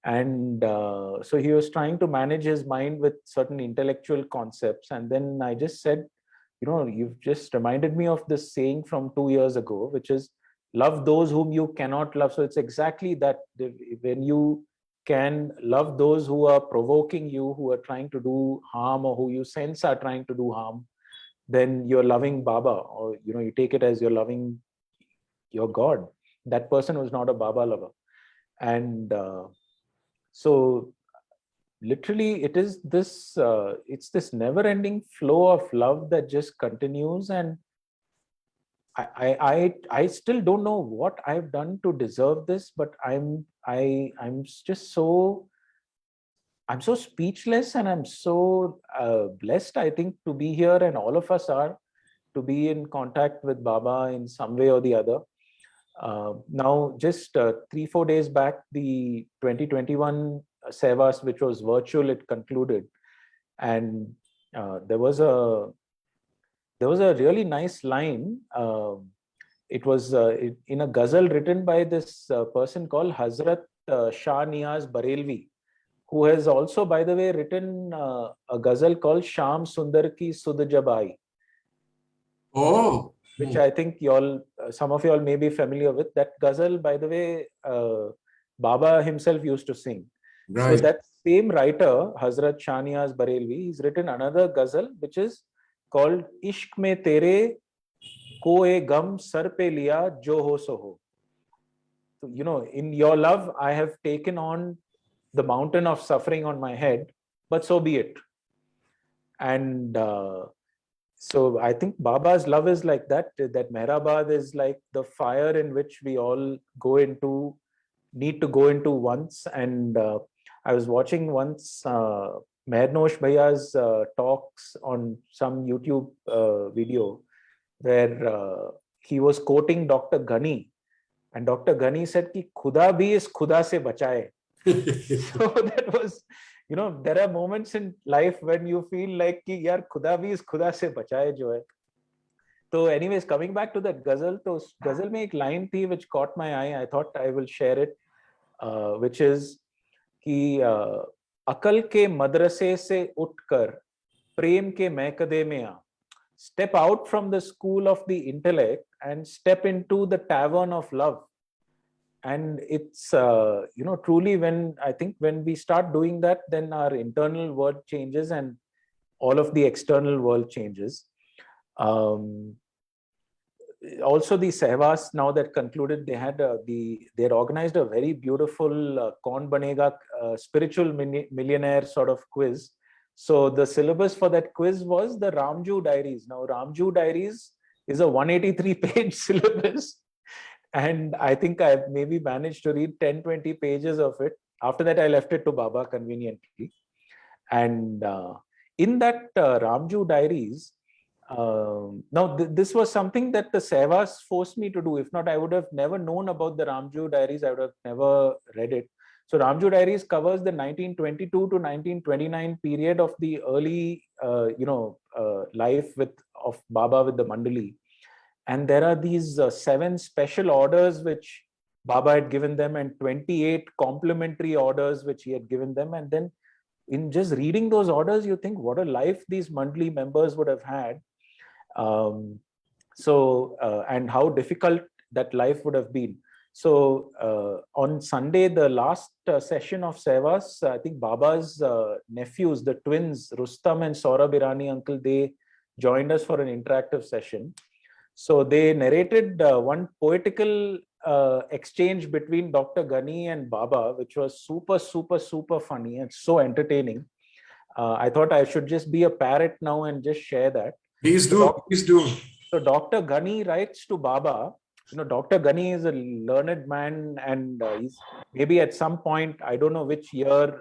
And so he was trying to manage his mind with certain intellectual concepts. And then I just said, you've just reminded me of this saying from 2 years ago, which is love those whom you cannot love. So it's exactly that. When you can love those who are provoking you, who are trying to do harm, or who you sense are trying to do harm, then you're loving Baba, or you take it as you're loving your God. That person was not a Baba lover. And so literally it is this it's this never-ending flow of love that just continues. And I still don't know what I've done to deserve this, but I'm just so speechless, and I'm so blessed, I think, to be here, and all of us are, to be in contact with Baba in some way or the other. Now, just 3-4 days back, the 2021 Sevas, which was virtual, it concluded, and there was a really nice line. It was in a ghazal written by this person called Hazrat Shah Niaz Barelvi, who has also, by the way, written a ghazal called Sham Sundar Ki Sudh Jab Aayi. Oh. Which I think some of you all may be familiar with. That ghazal, by the way, Baba himself used to sing. Right. So that same writer, Hazrat Shah Niaz Barelvi, he's written another ghazal which is called Ishq Mein Tere Koe Gam Sar Pe Liya Jo Ho So Ho. So, in your love, I have taken on the mountain of suffering on my head, but so be it. And so I think Baba's love is like that Mehrabad is like the fire in which we all need to go into once. And I was watching once Mehrnosh Bhaiya's talks on some YouTube video where he was quoting Dr. Ghani, and Dr. Ghani said ki khuda bhi is khuda se bachaye. So that was, you know, there are moments in life when you feel like ki yaar khuda bhi is khuda se bachaye jo hai. So anyways, coming back to that ghazal, तो ghazal में एक line थी which caught my eye. I thought I will share it, which is कि अकल के मदरसे से उठकर प्रेम के महकदे में आ. Step out from the school of the intellect and step into the tavern of love. And it's, you know, truly when I think when we start doing that, then our internal world changes and all of the external world changes. Also the Sehwas, now that concluded, they had they had organized a very beautiful Kaun Banega spiritual millionaire sort of quiz. So the syllabus for that quiz was the Ramju Diaries. Now Ramju Diaries is a 183-page syllabus, and I think I've maybe managed to read 10-20 pages of it. After that, I left it to Baba conveniently. And in that Ramju Diaries, now this was something that the Sehwas forced me to do. If not, I would have never known about the Ramju Diaries. I would have never read it. So Ramju Diaries covers the 1922 to 1929 period of the early, life of Baba with the Mandali. And there are these 7 special orders which Baba had given them, and 28 complementary orders which he had given them. And then in just reading those orders, you think what a life these Mandali members would have had. And how difficult that life would have been. So on Sunday, the last session of Sehwas, I think Baba's nephews, the twins, Rustam and Saurabh Irani uncle, they joined us for an interactive session. So they narrated one poetical exchange between Dr. Ghani and Baba, which was super, super, super funny and so entertaining. I thought I should just be a parrot now and just share that. Please do, please do. So Dr. Ghani writes to Baba. You know, Dr. Ghani is a learned man, and he's maybe at some point, I don't know which year,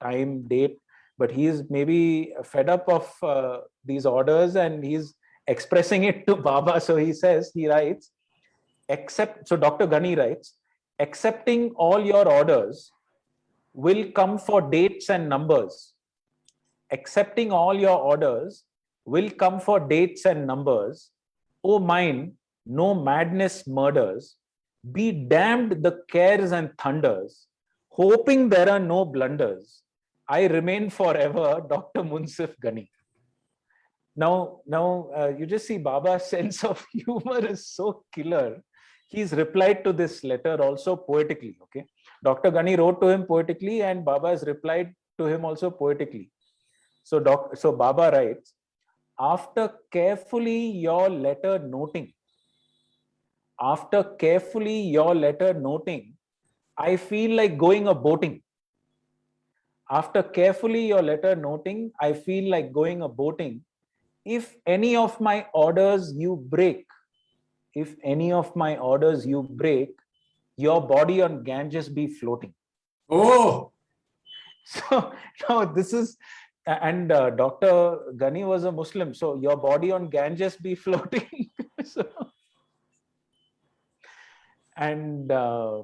time, date, but he's maybe fed up of these orders and he's expressing it to Baba. So he writes, so Dr. Ghani writes, accepting all your orders will come for dates and numbers. Accepting all your orders will come for dates and numbers. O mine, no madness murders. Be damned the cares and thunders. Hoping there are no blunders. I remain forever Dr. Munsif Ghani. Now, you just see Baba's sense of humor is so killer. He's replied to this letter also poetically. Okay, Dr. Ghani wrote to him poetically, and Baba has replied to him also poetically. So Baba writes, after carefully your letter noting, I feel like going a boating. After carefully your letter noting, I feel like going a boating. If any of my orders you break, your body on Ganges be floating. Oh! So now this is, and Dr. Ghani was a Muslim, so your body on Ganges be floating. So, and I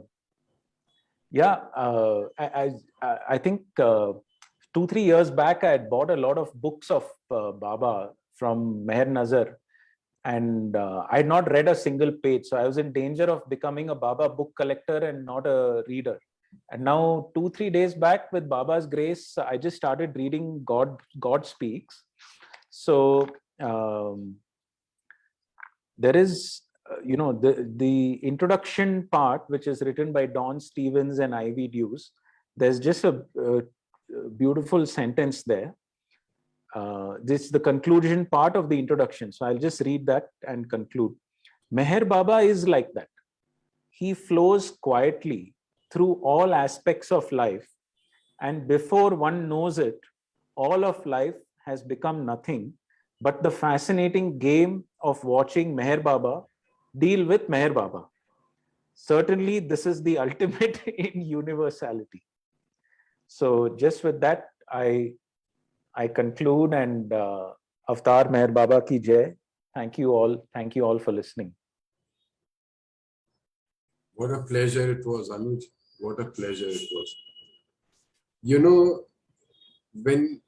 think 2-3 years back, I had bought a lot of books of Baba from Meher Nazar, and I had not read a single page. So I was in danger of becoming a Baba book collector and not a reader. And now 2-3 days back, with Baba's grace, I just started reading God Speaks. So there is, the introduction part, which is written by Don Stevens and Ivy Dews. There's just a beautiful sentence there. This is the conclusion part of the introduction. So I'll just read that and conclude. Meher Baba is like that. He flows quietly through all aspects of life, and before one knows it, all of life has become nothing but the fascinating game of watching Meher Baba deal with Meher Baba. Certainly, this is the ultimate in universality. So just with that, I conclude, and Avatar Meher Baba ki jai. Thank you all for listening. What a pleasure it was, Anuj. What a pleasure it was. You know, when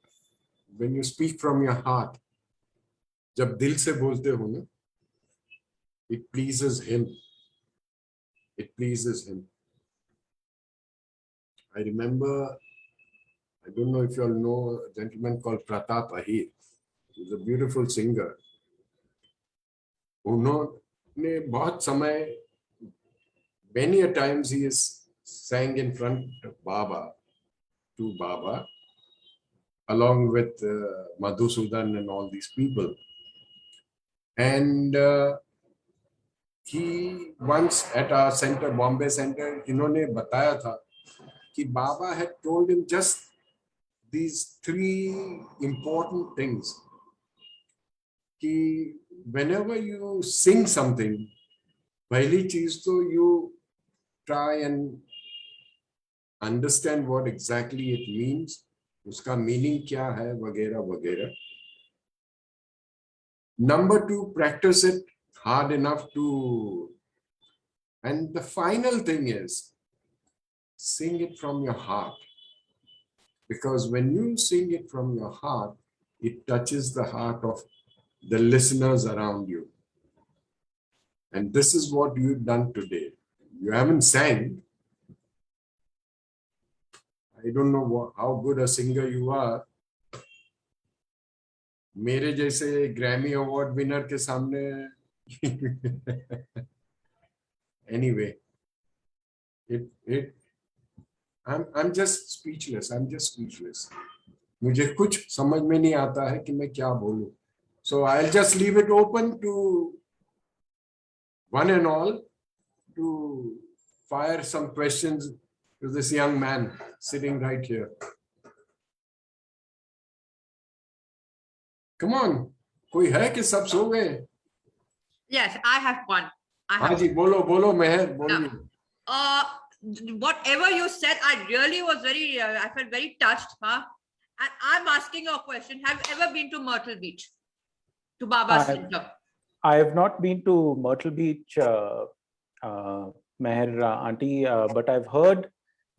you speak from your heart, जब दिल से बोलते हो ना, it pleases him. It pleases him. I remember, I don't know if you all know a gentleman called Pratap Ahir. He's a beautiful singer. उन्होंने बहुत समय, many a times he is sang in front of Baba, to Baba, along with Madhusudan and all these people. And he once at our center, Bombay center, इन्होंने बताया था कि Baba had told him just these 3 important things. कि whenever you sing something, पहली चीज तो you try and understand what exactly it means, उसका meaning क्या है, वगैरह वगैरह. Number 2, practice it hard enough to, and the final thing is, sing it from your heart. Because when you sing it from your heart, it touches the heart of the listeners around you. And this is what you've done today. You haven't sang. I don't know how good a singer you are. मेरे जैसे Grammy award winner के सामने anyway, I'm just speechless. मुझे कुछ समझ में नहीं आता है कि मैं क्या बोलूं. So I'll just leave it open to one and all to fire some questions to this young man sitting right here. Come on, कोई है कि सब सो गए? Yes, I have one. हाँ जी, बोलो मेहर, बोलिए. Whatever you said, I really was I felt very touched. Huh? And I'm asking you a question. Have you ever been to Myrtle Beach? To Baba's center? I have not been to Myrtle Beach, Meher auntie, but I've heard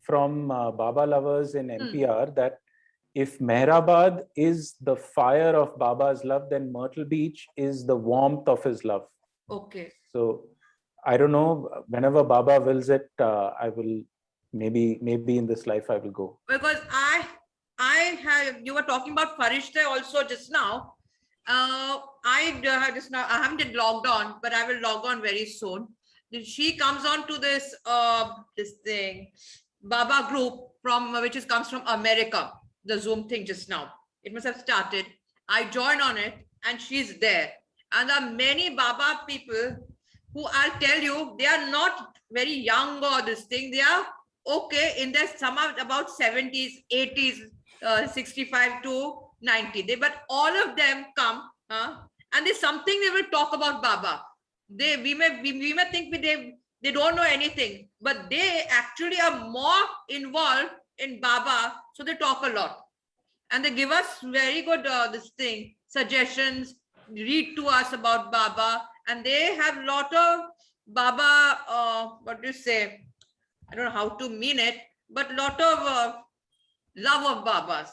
from Baba lovers in NPR that if Mehrabad is the fire of Baba's love, then Myrtle Beach is the warmth of his love. Okay. So I don't know, whenever Baba wills it, I will maybe in this life I will go. Because you were talking about Farishta also just now. I haven't logged on, but I will log on very soon. She comes on to this thing, Baba group which comes from America. The Zoom thing just now. It must have started. I join on it and she's there. And there are many Baba people who I'll tell you, they are not very young or this thing. They are okay in their some are about 70s, 80s, 65 to 90. But all of them come and there's something they will talk about Baba. We may think they don't know anything, but they actually are more involved in Baba, so they talk a lot and they give us very good suggestions, read to us about Baba, and they have a lot of Baba, what do you say, I don't know how to mean it, but a lot of love of Baba's,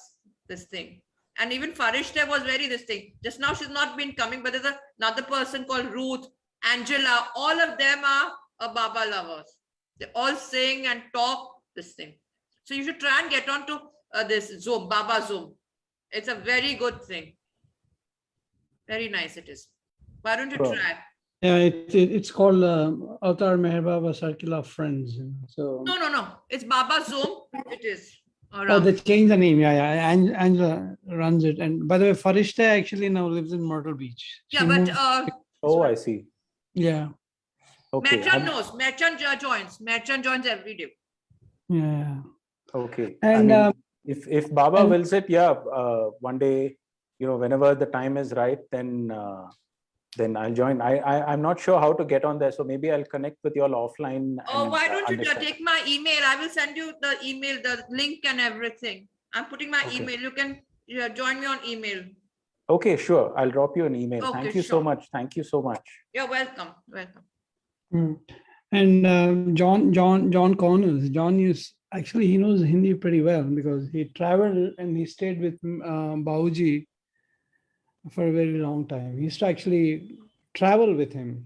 this thing. And even Farishta was very this thing. Just now she's not been coming, but there's another person called Ruth, Angela, all of them are Baba lovers. They all sing and talk this thing. So you should try and get on to this Zoom, Baba Zoom. It's a very good thing. Very nice it is. Why don't you try? Yeah, it's called Avatar Meher Baba Circle of Friends. So No. It's Baba Zoom. It is. Oh, they changed the name. Yeah. Angela runs it. And by the way, Farishta actually now lives in Myrtle Beach. Yeah, but oh, I see. Yeah. Okay. Merchant knows. Merchant joins. Merchant joins every day. Yeah. Okay. And I mean, if Baba wills it, yeah, one day, whenever the time is right, then then I'll join. I'm not sure how to get on there, so maybe I'll connect with you all offline. Oh, and, why don't you understand. take my email? I will send you the email, the link and everything. I'm putting my Okay. email. You can join me on email. Okay, sure. I'll drop you an email. Okay, Thank you so sure. much. Thank you so much. You're welcome. Welcome. And John Connors. John actually he knows Hindi pretty well because he traveled and he stayed with Bahuji for a very long time. He used to actually travel with him.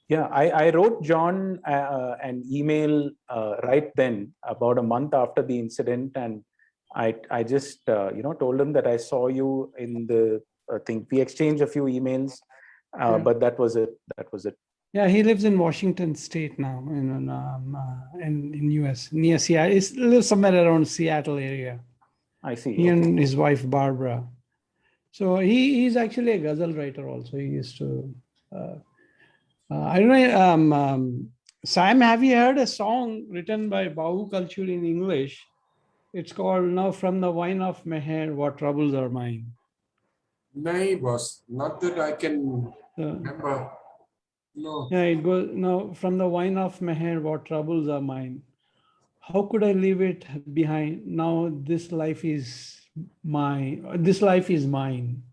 Yeah, I wrote John an email right then, about a month after the incident, and I just told him that I saw you in the thing. We exchanged a few emails, but that was it. That was it. Yeah, he lives in Washington State now, in US, near Seattle. He lives somewhere around Seattle area. I see. He and his wife Barbara. So he's actually a ghazal writer also. He used to. I don't know. Sam, have you heard a song written by Bahu Kalchur in English? It's called "Now from the Wine of Meher, What Troubles Are Mine." No, boss. Not that I can remember. No. Yeah, it goes, "Now from the wine of Meher, what troubles are mine. How could I leave it behind? Now this life is mine. This life is mine.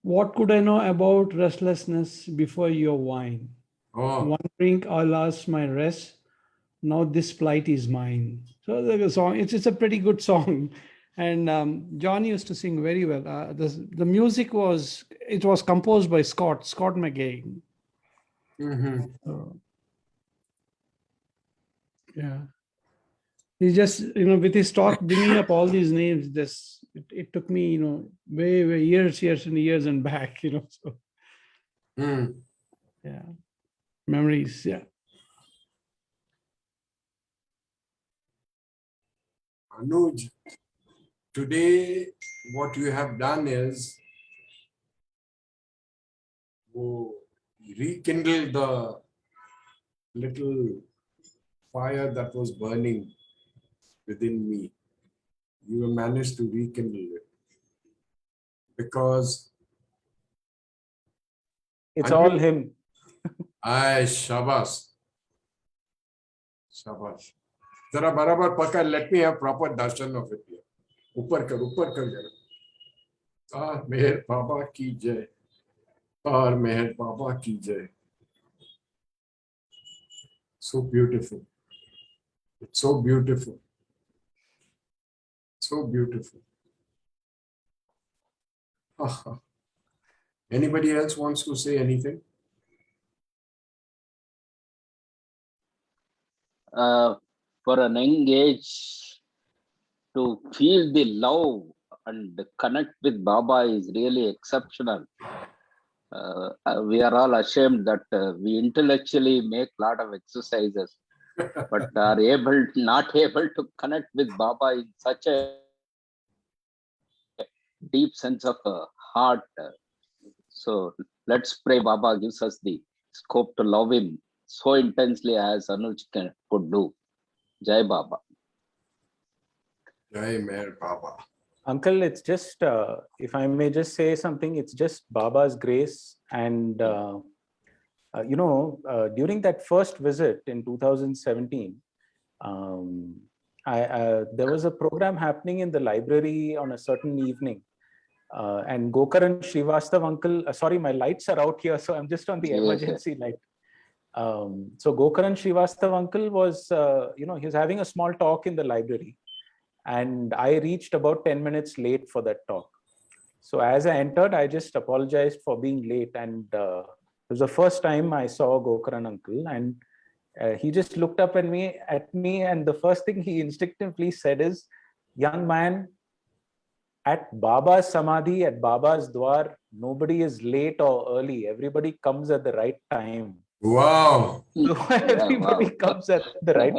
What could I know about restlessness before your wine? One drink, I'll last my rest. Now this plight is mine." So the song, it's a pretty good song. And John used to sing very well. The music was composed by Scott McGee. So, yeah, he just with his talk bringing up all these names. It took me way years and years and back. So yeah, memories. Yeah. Anuj, today what you have done is rekindle the little fire that was burning within me. You have managed to rekindle it because it's all him. Shabash. Zara barabar pakad, let me have proper darshan of it here. Upar kar jara. Meher Baba ki jai. Meher Baba ki jai. So beautiful. It's so beautiful. So beautiful. Anybody else wants to say anything? For an young age, to feel the love and connect with Baba is really exceptional. We are all ashamed that we intellectually make a lot of exercises, but are not able to connect with Baba in such a deep sense of heart. So let's pray Baba gives us the scope to love him so intensely as Anuj could do. Jai Baba. Jai Meher Baba. Uncle, it's just, if I may just say something, it's just Baba's grace. And, during that first visit in 2017, there was a program happening in the library on a certain evening. And Gokaran Srivastav uncle, sorry, my lights are out here, so I'm just on the emergency light. So Gokaran Srivastav uncle was, he was having a small talk in the library. And I reached about 10 minutes late for that talk. So as I entered, I just apologized for being late. And it was the first time I saw Gokaran uncle. And he just looked up at me, and the first thing he instinctively said is, "Young man, at Baba's Samadhi, at Baba's Dwar, nobody is late or early. Everybody comes at the right time." Wow. So everybody comes at the right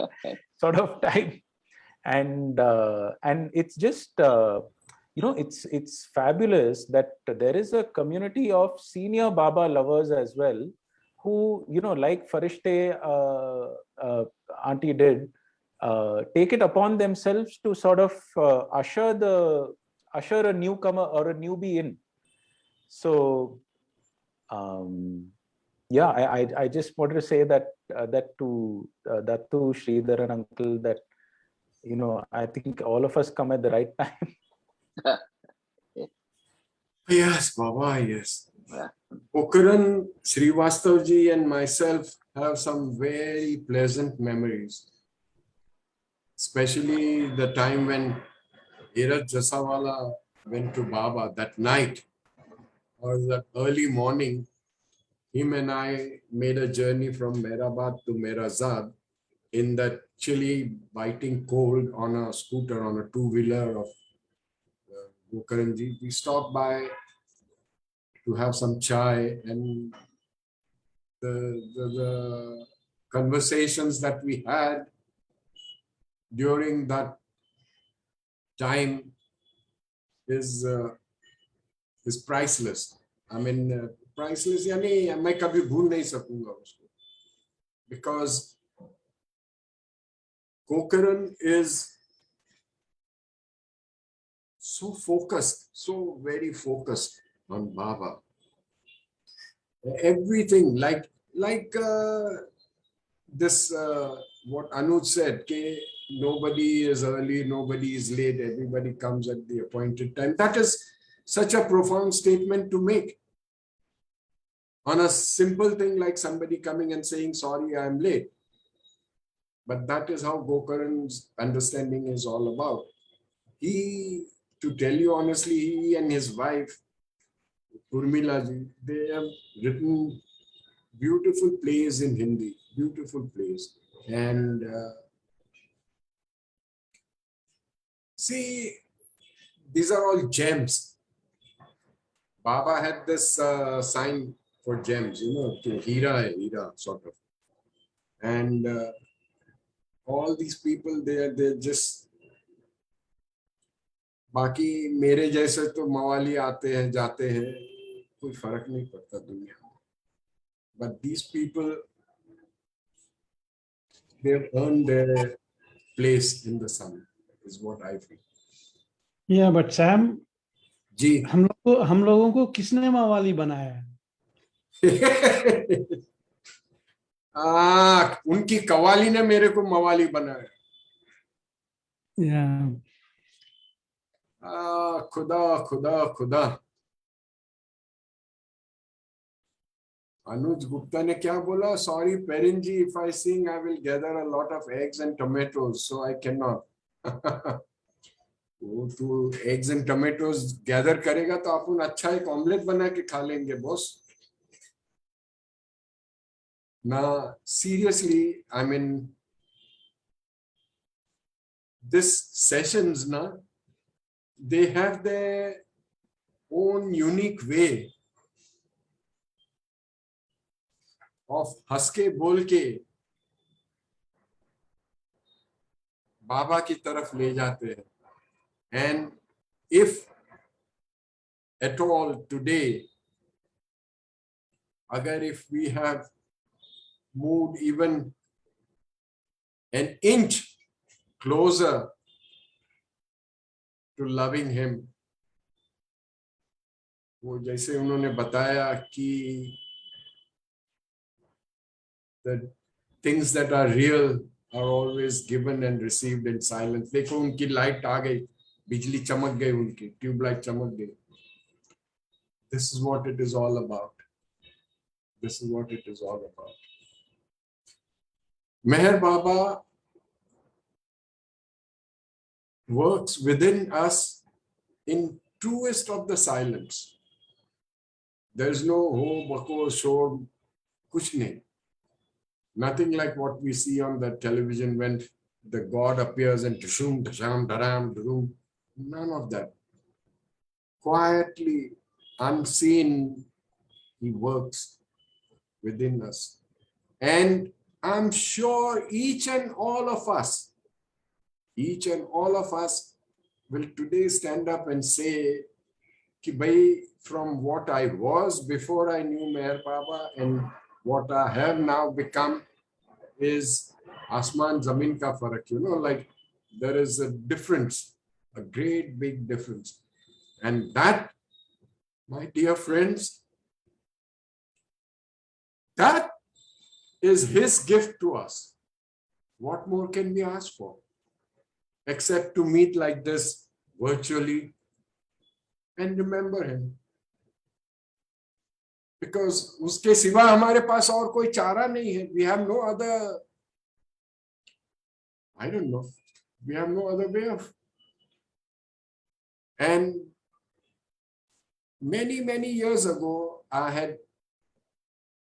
sort of time. And it's just, it's fabulous that there is a community of senior Baba lovers as well, who, like Farishte Auntie did, take it upon themselves to sort of usher a newcomer or a newbie in. So Yeah, I just wanted to say that that to Sridharan uncle, that I think all of us come at the right time. Yes, Baba, yes. Pokaran, Srivastavji and myself have some very pleasant memories, especially the time when Iraj Jasawala went to Baba that night or that early morning. Him and I made a journey from Mehrabad to Mehrazad in that chilly, biting cold on a scooter, on a two-wheeler of Gokaranji. We stopped by to have some chai, and the conversations that we had during that time is priceless. I mean, priceless यानी मैं कभी भूल नहीं सकूंगा उसको, because Gokaran is so focused, so very focused on Baba. Everything like this, what Anuj said, ke nobody is early, nobody is late, everybody comes at the appointed time. That is such a profound statement to make on a simple thing like somebody coming and saying, sorry, I'm late. But that is how Gokaran's understanding is all about. To tell you honestly, he and his wife, Urmila ji, they have written beautiful plays in Hindi, beautiful plays. And see, these are all gems. Baba had this sign for gems, to Hira, sort of. And all these people, they're just, बाकी मेरे जैसे तो मवाली आते हैं जाते हैं, कोई फर्क नहीं पड़ता दुनिया में. But these people, they've earned their place in the sun, is what I feel. Yeah, but Sam, जी हम लोगों को किसने मवाली बनाया? उनकी कवाली ने मेरे को मवाली बनाया. Yeah. खुदा खुदा खुदा. Anuj Gupta ने क्या बोला? Sorry, Perinji, if I sing, I will gather a lot of eggs and tomatoes, so I cannot. वो तू eggs and tomatoes gather करेगा तो अपन अच्छा एक ऑमलेट बना के खा लेंगे boss. Now, seriously, I mean, this sessions, they have their own unique way of हंस के बोल के बाबा की तरफ ले जाते हैं. And if at all today, agar if we have moved even an inch closer to loving him, वो जैसे उन्होंने बताया कि the things that are real are always given and received in silence. देखो उनकी लाइट आ गई, बिजली चमक गई, उनकी ट्यूबलाइट चमक गई. This is what it is all about. This is what it is all about. Meher Baba works within us in truest of the silence. There is no ho, bako, shor, kuch nahi. Nothing like what we see on the television when the God appears and tashum, tasham, dharam, dharum. None of that. Quietly, unseen, he works within us. And I'm sure each and all of us will today stand up and say, ki bhai, from what I was before I knew Meher Baba and what I have now become is Asman Zamin ka farak, like there is a difference, a great big difference. And that, my dear friends, That is his gift to us. What more can we ask for? Except to meet like this virtually and remember him. Because उसके सिवा हमारे पास और कोई चारा नहीं है. We have no other, I don't know, we have no other way of. And many years ago, I had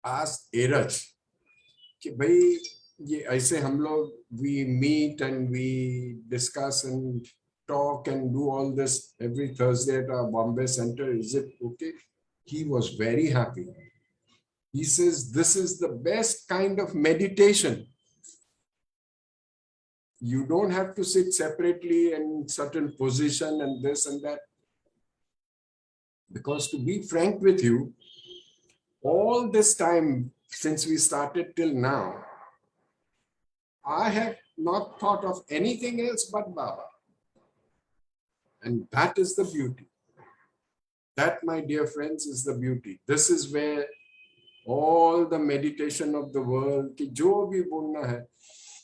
asked Eraj कि भाई ये ऐसे हम लोग we meet and we discuss and talk and do all this every Thursday at our Bombay center. Is it okay? He was very happy. He says, this is the best kind of meditation. You don't have to sit separately in certain position and this and that. Because to be frank with you, all this time since we started till now, I have not thought of anything else but Baba. And that is the beauty. That, my dear friends, is the beauty. This is where all the meditation of the world, कि जो भी बोलना है,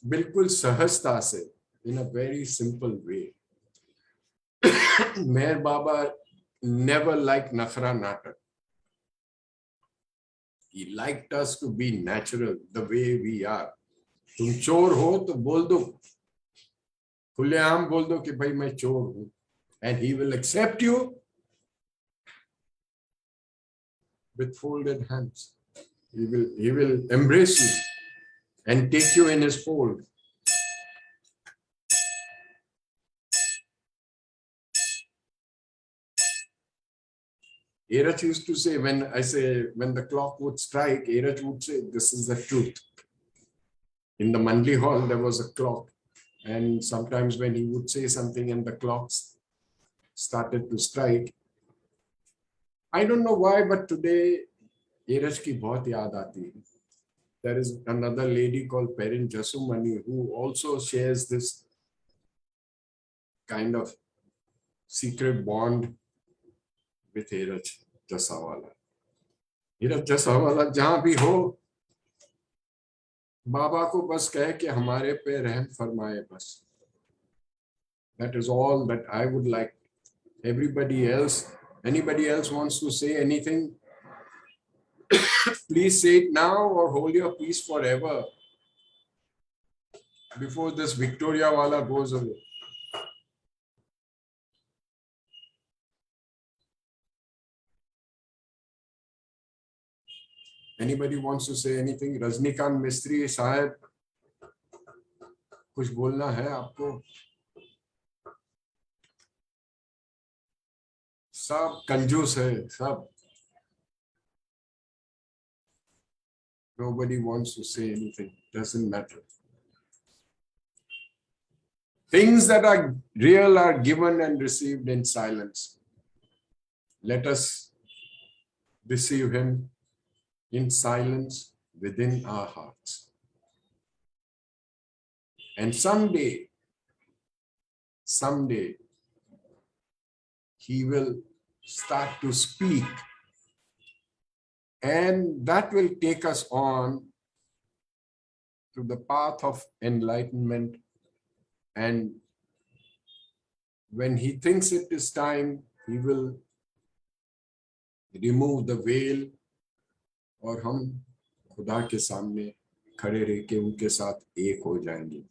बिल्कुल सहजता से, in a very simple way. Meher Baba never liked Nakhra Natak. He liked us to be natural, the way we are. तुम चोर हो तो बोल दो, खुलेआम बोल दो कि भाई मैं चोर हूं, and he will accept you with folded hands. He will embrace you and take you in his fold. Eraj used to say, when the clock would strike, Eraj would say, this is the truth. In the Manali hall, there was a clock. And sometimes when he would say something and the clocks started to strike, I don't know why, but today, Eraj ki bahut yaad aati hai. There is another lady called Perin Jasumani who also shares this kind of secret bond with Eraj Jasawala. Eraj Jasawala jahan bhi ho, Baba ko bas keh ke hamare pe rehm farmaye bas. That is all that I would like. Anybody else wants to say anything? Please say it now or hold your peace forever before this Victoria wala goes away. Anybody wants to say anything? Rajnikant Mistry Sahib, कुछ बोलना है आपको? सब कंजूस है, सब. Nobody wants to say anything. Doesn't matter. Things that are real are given and received in silence. Let us receive him in silence within our hearts. And someday, he will start to speak. And that will take us on to the path of enlightenment. And when he thinks it is time, he will remove the veil और हम खुदा के सामने खड़े रह के उनके साथ एक हो जाएंगे.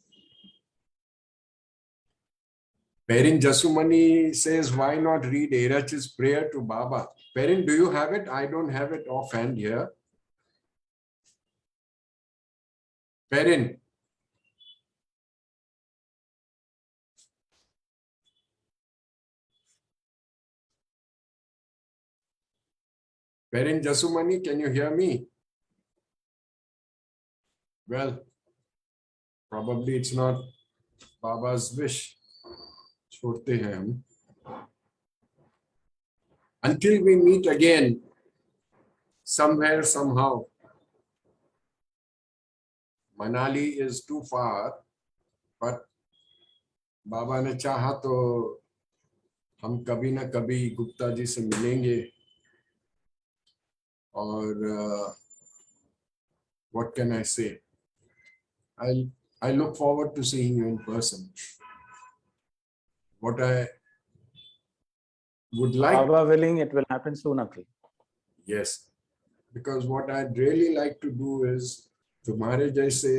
Perin Jasumani says, why not read Eraj's prayer to Baba? Perin, do you have it? I don't have it offhand here. Perin. Perin Jasumani, can you hear me? Well, probably it's not Baba's wish. छोड़ते हैं हम. Until we meet again, somewhere, somehow. Manali is too far, but Baba ने चाहा तो हम कभी ना कभी गुप्ता जी से मिलेंगे और what can I say? I look forward to seeing you in person. What I would like, Baba willing, it will happen soon, Uncle. yes, because what I'd really like to do is तुम्हारे जैसे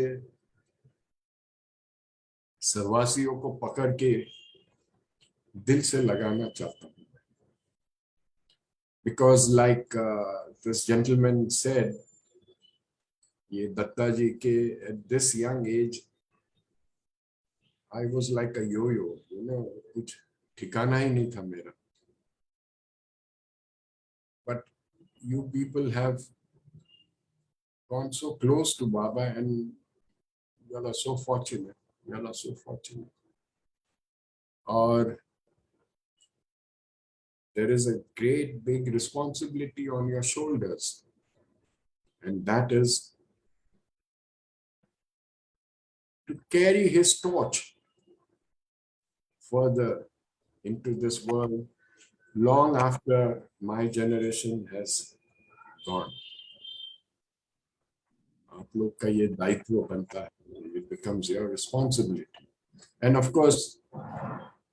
सरवासियों को पकड़ के दिल से लगाना चाहता हूँ. Because like this gentleman said, ये दत्ता जी के at this young age, I was like a yo-yo, you know, कुछ ठिकाना ही नहीं था मेरा. But you people have gone so close to Baba, and you all are so fortunate. You all are so fortunate. Or there is a great big responsibility on your shoulders, and that is to carry his torch further into this world long after my generation has gone. आप लोग का ये दायित्व बनता है. It becomes your responsibility. And of course,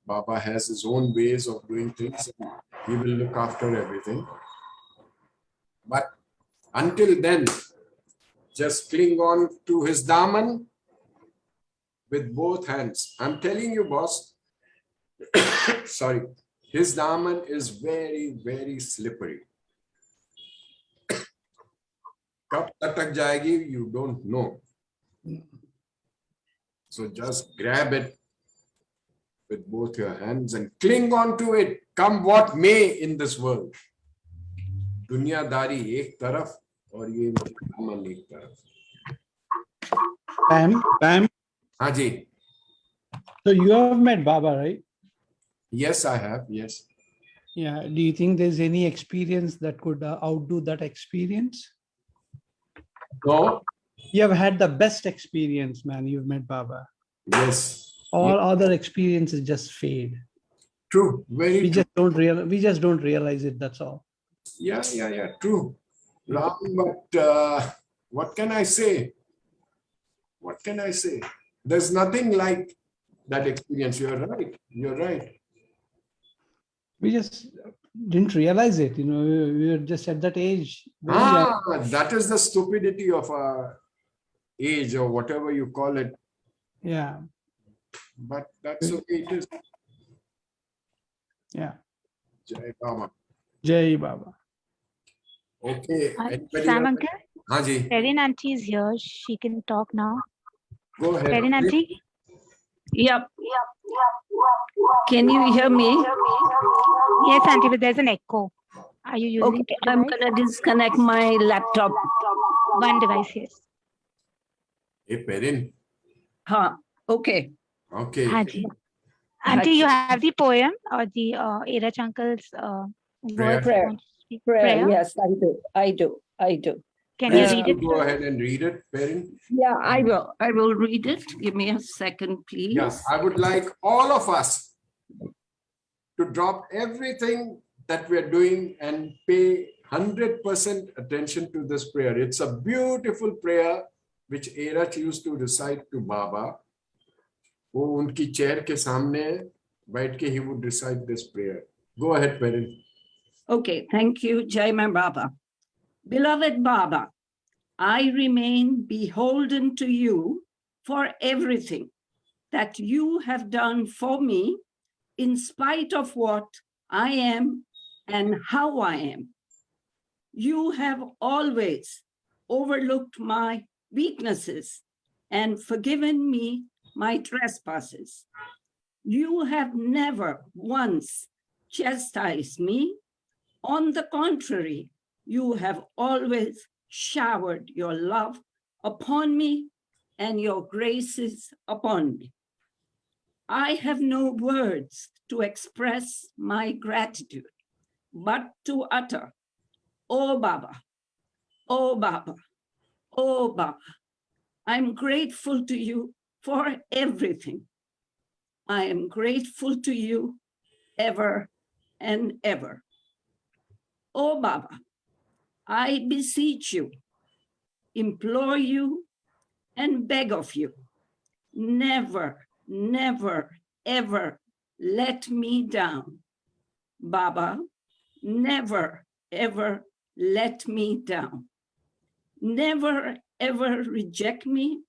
Baba has his own ways of doing things, and he will look after everything. But until then, just cling on to his daman with both hands. I'm telling you, boss, sorry, his daman is very, very slippery. Kab tatak jayegi, you don't know. So just grab it with both your hands and cling on to it, come what may in this world. दुनियादारी एक तरफ और ये दामन एक तरफ. Pam, हाँ जी. so you have met Baba, right? Yes, I have. Yes. Yeah. Do you think there's any experience that could outdo that experience? No. You have had the best experience, man. You've met Baba. Yes. All other experiences just fade. True. Very We true. We just don't realize it. That's all. Yeah. True. Ram, but what can I say? What can I say? There's nothing like that experience. You're right. You're right. We just didn't realize it. You know, we were just at that age. Very young. That is the stupidity of our age or whatever you call it. Yeah. But that's okay. It is. Yeah. Jai Baba. Jai Baba. Okay. Anybody Sam else? uncle, हाँ जी. Perrin auntie is here. She can talk now. Go ahead. Perrin auntie? Yep. Can you hear me? Yes, auntie, but there's an echo. Are you using Okay, two I'm device? gonna disconnect my laptop. One device, yes. Hey, Perrin. Huh. Okay. Okay. Auntie, auntie, you have the poem or the Iraj uncle's words? Prayer. Want to speak? Prayer. Yes, I do. Can you Yes, read you it? go ahead and read it, Perrin. Yeah, I will read it. Give me a second, please. Yes, I would like all of us to drop everything that we're doing and pay 100% attention to this prayer. It's a beautiful prayer which Iraj used to recite to Baba. वो उनकी chair के सामने बैठ के he would recite this prayer. Go ahead, Perrin. Okay, thank you, Jai my Baba. Beloved Baba, I remain beholden to you for everything that you have done for me, in spite of what I am and how I am. You have always overlooked my weaknesses and forgiven me my trespasses. You have never once chastised me. On the contrary, you have always showered your love upon me and your graces upon me. I have no words to express my gratitude, but to utter, "Oh Baba, oh Baba, oh Baba, I'm grateful to you for everything. I am grateful to you ever and ever. Oh Baba, I beseech you, implore you, and beg of you, never, never, ever let me down. Baba, never, ever let me down. Never, ever reject me,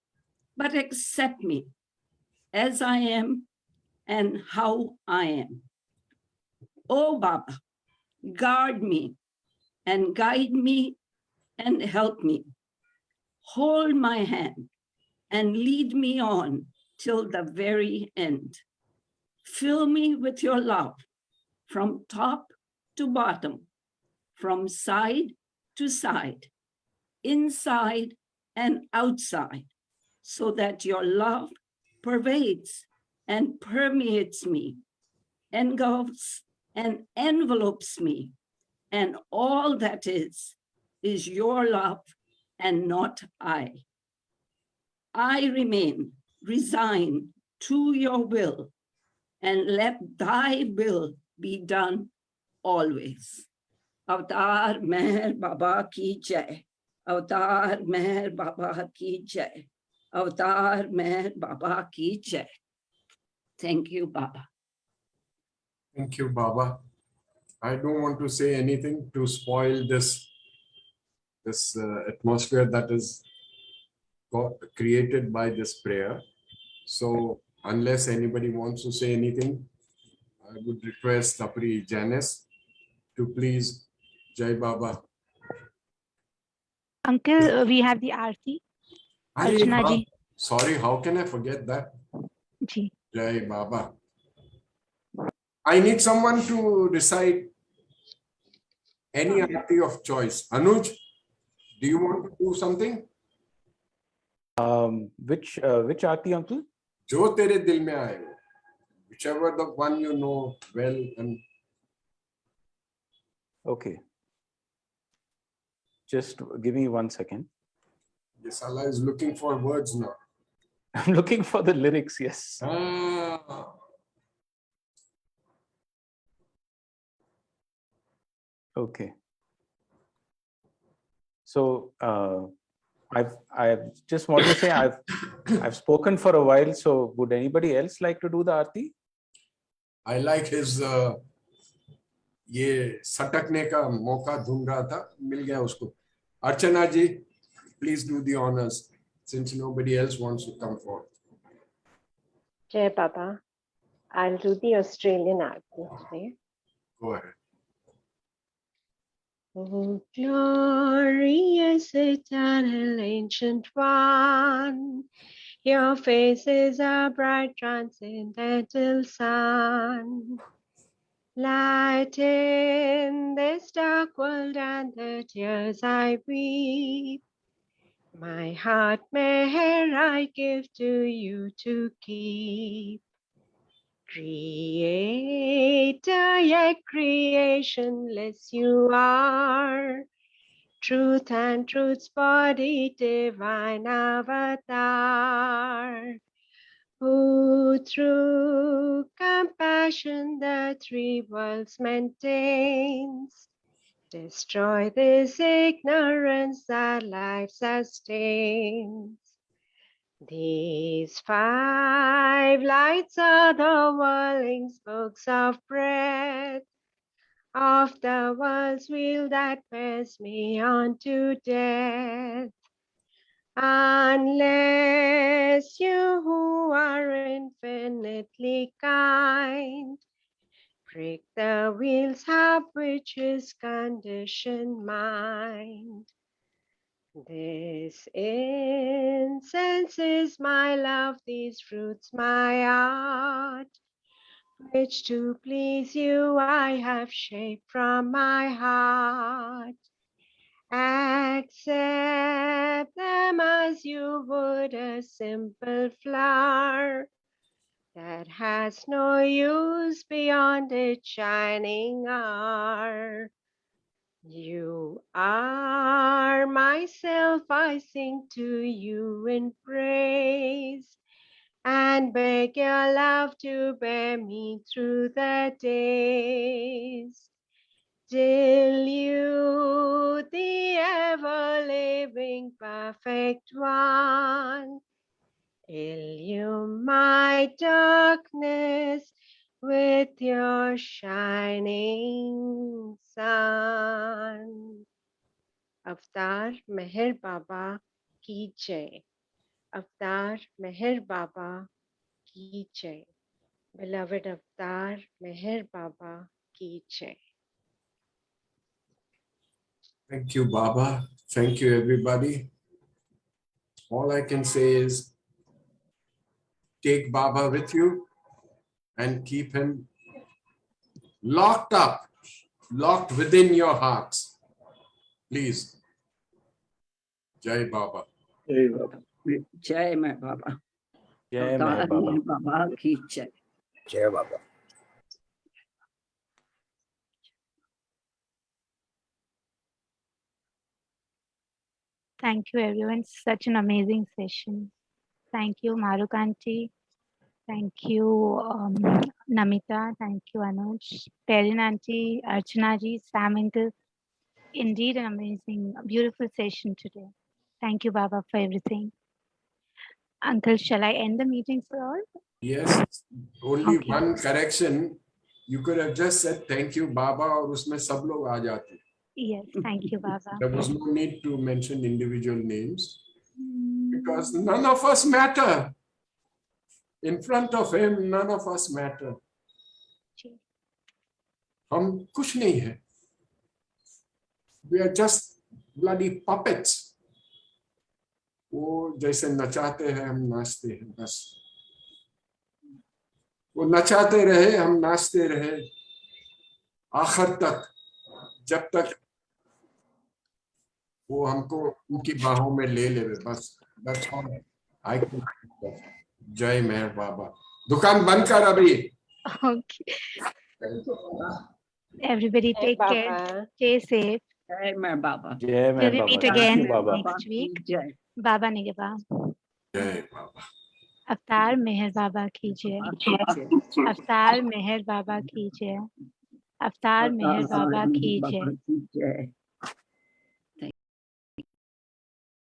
but accept me as I am and how I am. Oh, Baba, guard me and guide me and help me. Hold my hand and lead me on till the very end. Fill me with your love from top to bottom, from side to side, inside and outside, so that your love pervades and permeates me, engulfs and envelopes me, and all that is your love and not I. I remain resigned to your will, and let thy will be done always. Avatar Meher Baba ki jai. Avatar Meher Baba ki jai. Avatar Meher Baba ki jai. Thank you, Baba. Thank you, Baba. I don't want to say anything to spoil this atmosphere that is created by this prayer. So unless anybody wants to say anything, I would request Tapri Janice to please Jai Baba. Uncle, we have the Aarti. Archana ji. Sorry, how can I forget that? Ji. Jai Baba. I need someone to decide any aarti of choice. Anuj, do you want to do something? Which aarti, uncle? Jo tere dil mein aaye, whichever the one you know well. And okay, just give me 1 second. Yes, Allah is looking for words now. I'm looking for the lyrics. Yes. Okay. So I just want to say I've spoken for a while. So would anybody else like to do the aarti? I like his ये सटकने का मौका ढूंढ रहा था, मिल गया उसको. Archana ji, please do the honors since nobody else wants to come forward. Jai Baba, I'll do the Australian aarti today. Go ahead. Oh, glorious eternal ancient one, your face is a bright transcendental sun. Light in this dark world and the tears I weep. My heart, Meher, I give to you to keep. Creator, yet creationless you are. Truth and truth's body, divine avatar. Who through compassion the three worlds maintains. Destroy this ignorance that life sustains. These five lights are the whirling spokes of breath of the world's wheel that bears me on to death. Unless you who are infinitely kind break the wheel's hub which is conditioned mind. This incense is my love, these fruits my art, which to please you I have shaped from my heart. Accept them as you would a simple flower that has no use beyond its shining hour. You are myself, I sing to you in praise and beg your love to bear me through the days. till you, the ever-living perfect one, illume my darkness with your shining sun. Avtar Meher Baba ki jai. Avtar Meher Baba ki jai. Beloved Avtar Meher Baba ki jai. Thank you, Baba. Thank you, everybody. All I can say is take Baba with you and keep him locked up, locked within your hearts. Please. Jai Baba. Jai Mai Baba. Jai Meher Baba. Baba ki jai. Jai Baba. Thank you, everyone. Such an amazing session. Thank you, Mahrukh auntie. Thank you, Namita. Thank you, Anuj. Perrin auntie, Archana ji, Sam uncle. Indeed, an amazing, beautiful session today. Thank you, Baba, for everything. Uncle, shall I end the meeting for all? Yes, only Okay. one correction. You could have just said thank you, Baba, और उसमें सब लोग आ जाते. Yes, thank you, Baba. There was no need to mention individual names because none of us matter. In front of him, none of us matter. हम कुछ नहीं है. We are just bloody puppets. वो जैसे नचाते हैं हम नाचते हैं बस. वो नचाते रहे हम नाचते रहे आखिर तक जब तक वो हमको उनकी बाहों में ले ले बस. That's all I can think of. जय मेहर बाबा. दुकान बंद कर अभी. Okay. Everybody Jai take care. Baba. Stay safe. Jai Mai Baba. Jai Till Meher we Baba. meet Thank again you, Baba. next week. Jai. Baba Nigaba. जय बाबा. Avtar Meher Baba ki jai. Jai. Avtar Meher Baba ki jai. Avtar Meher Baba ki jai. Baba ki jai.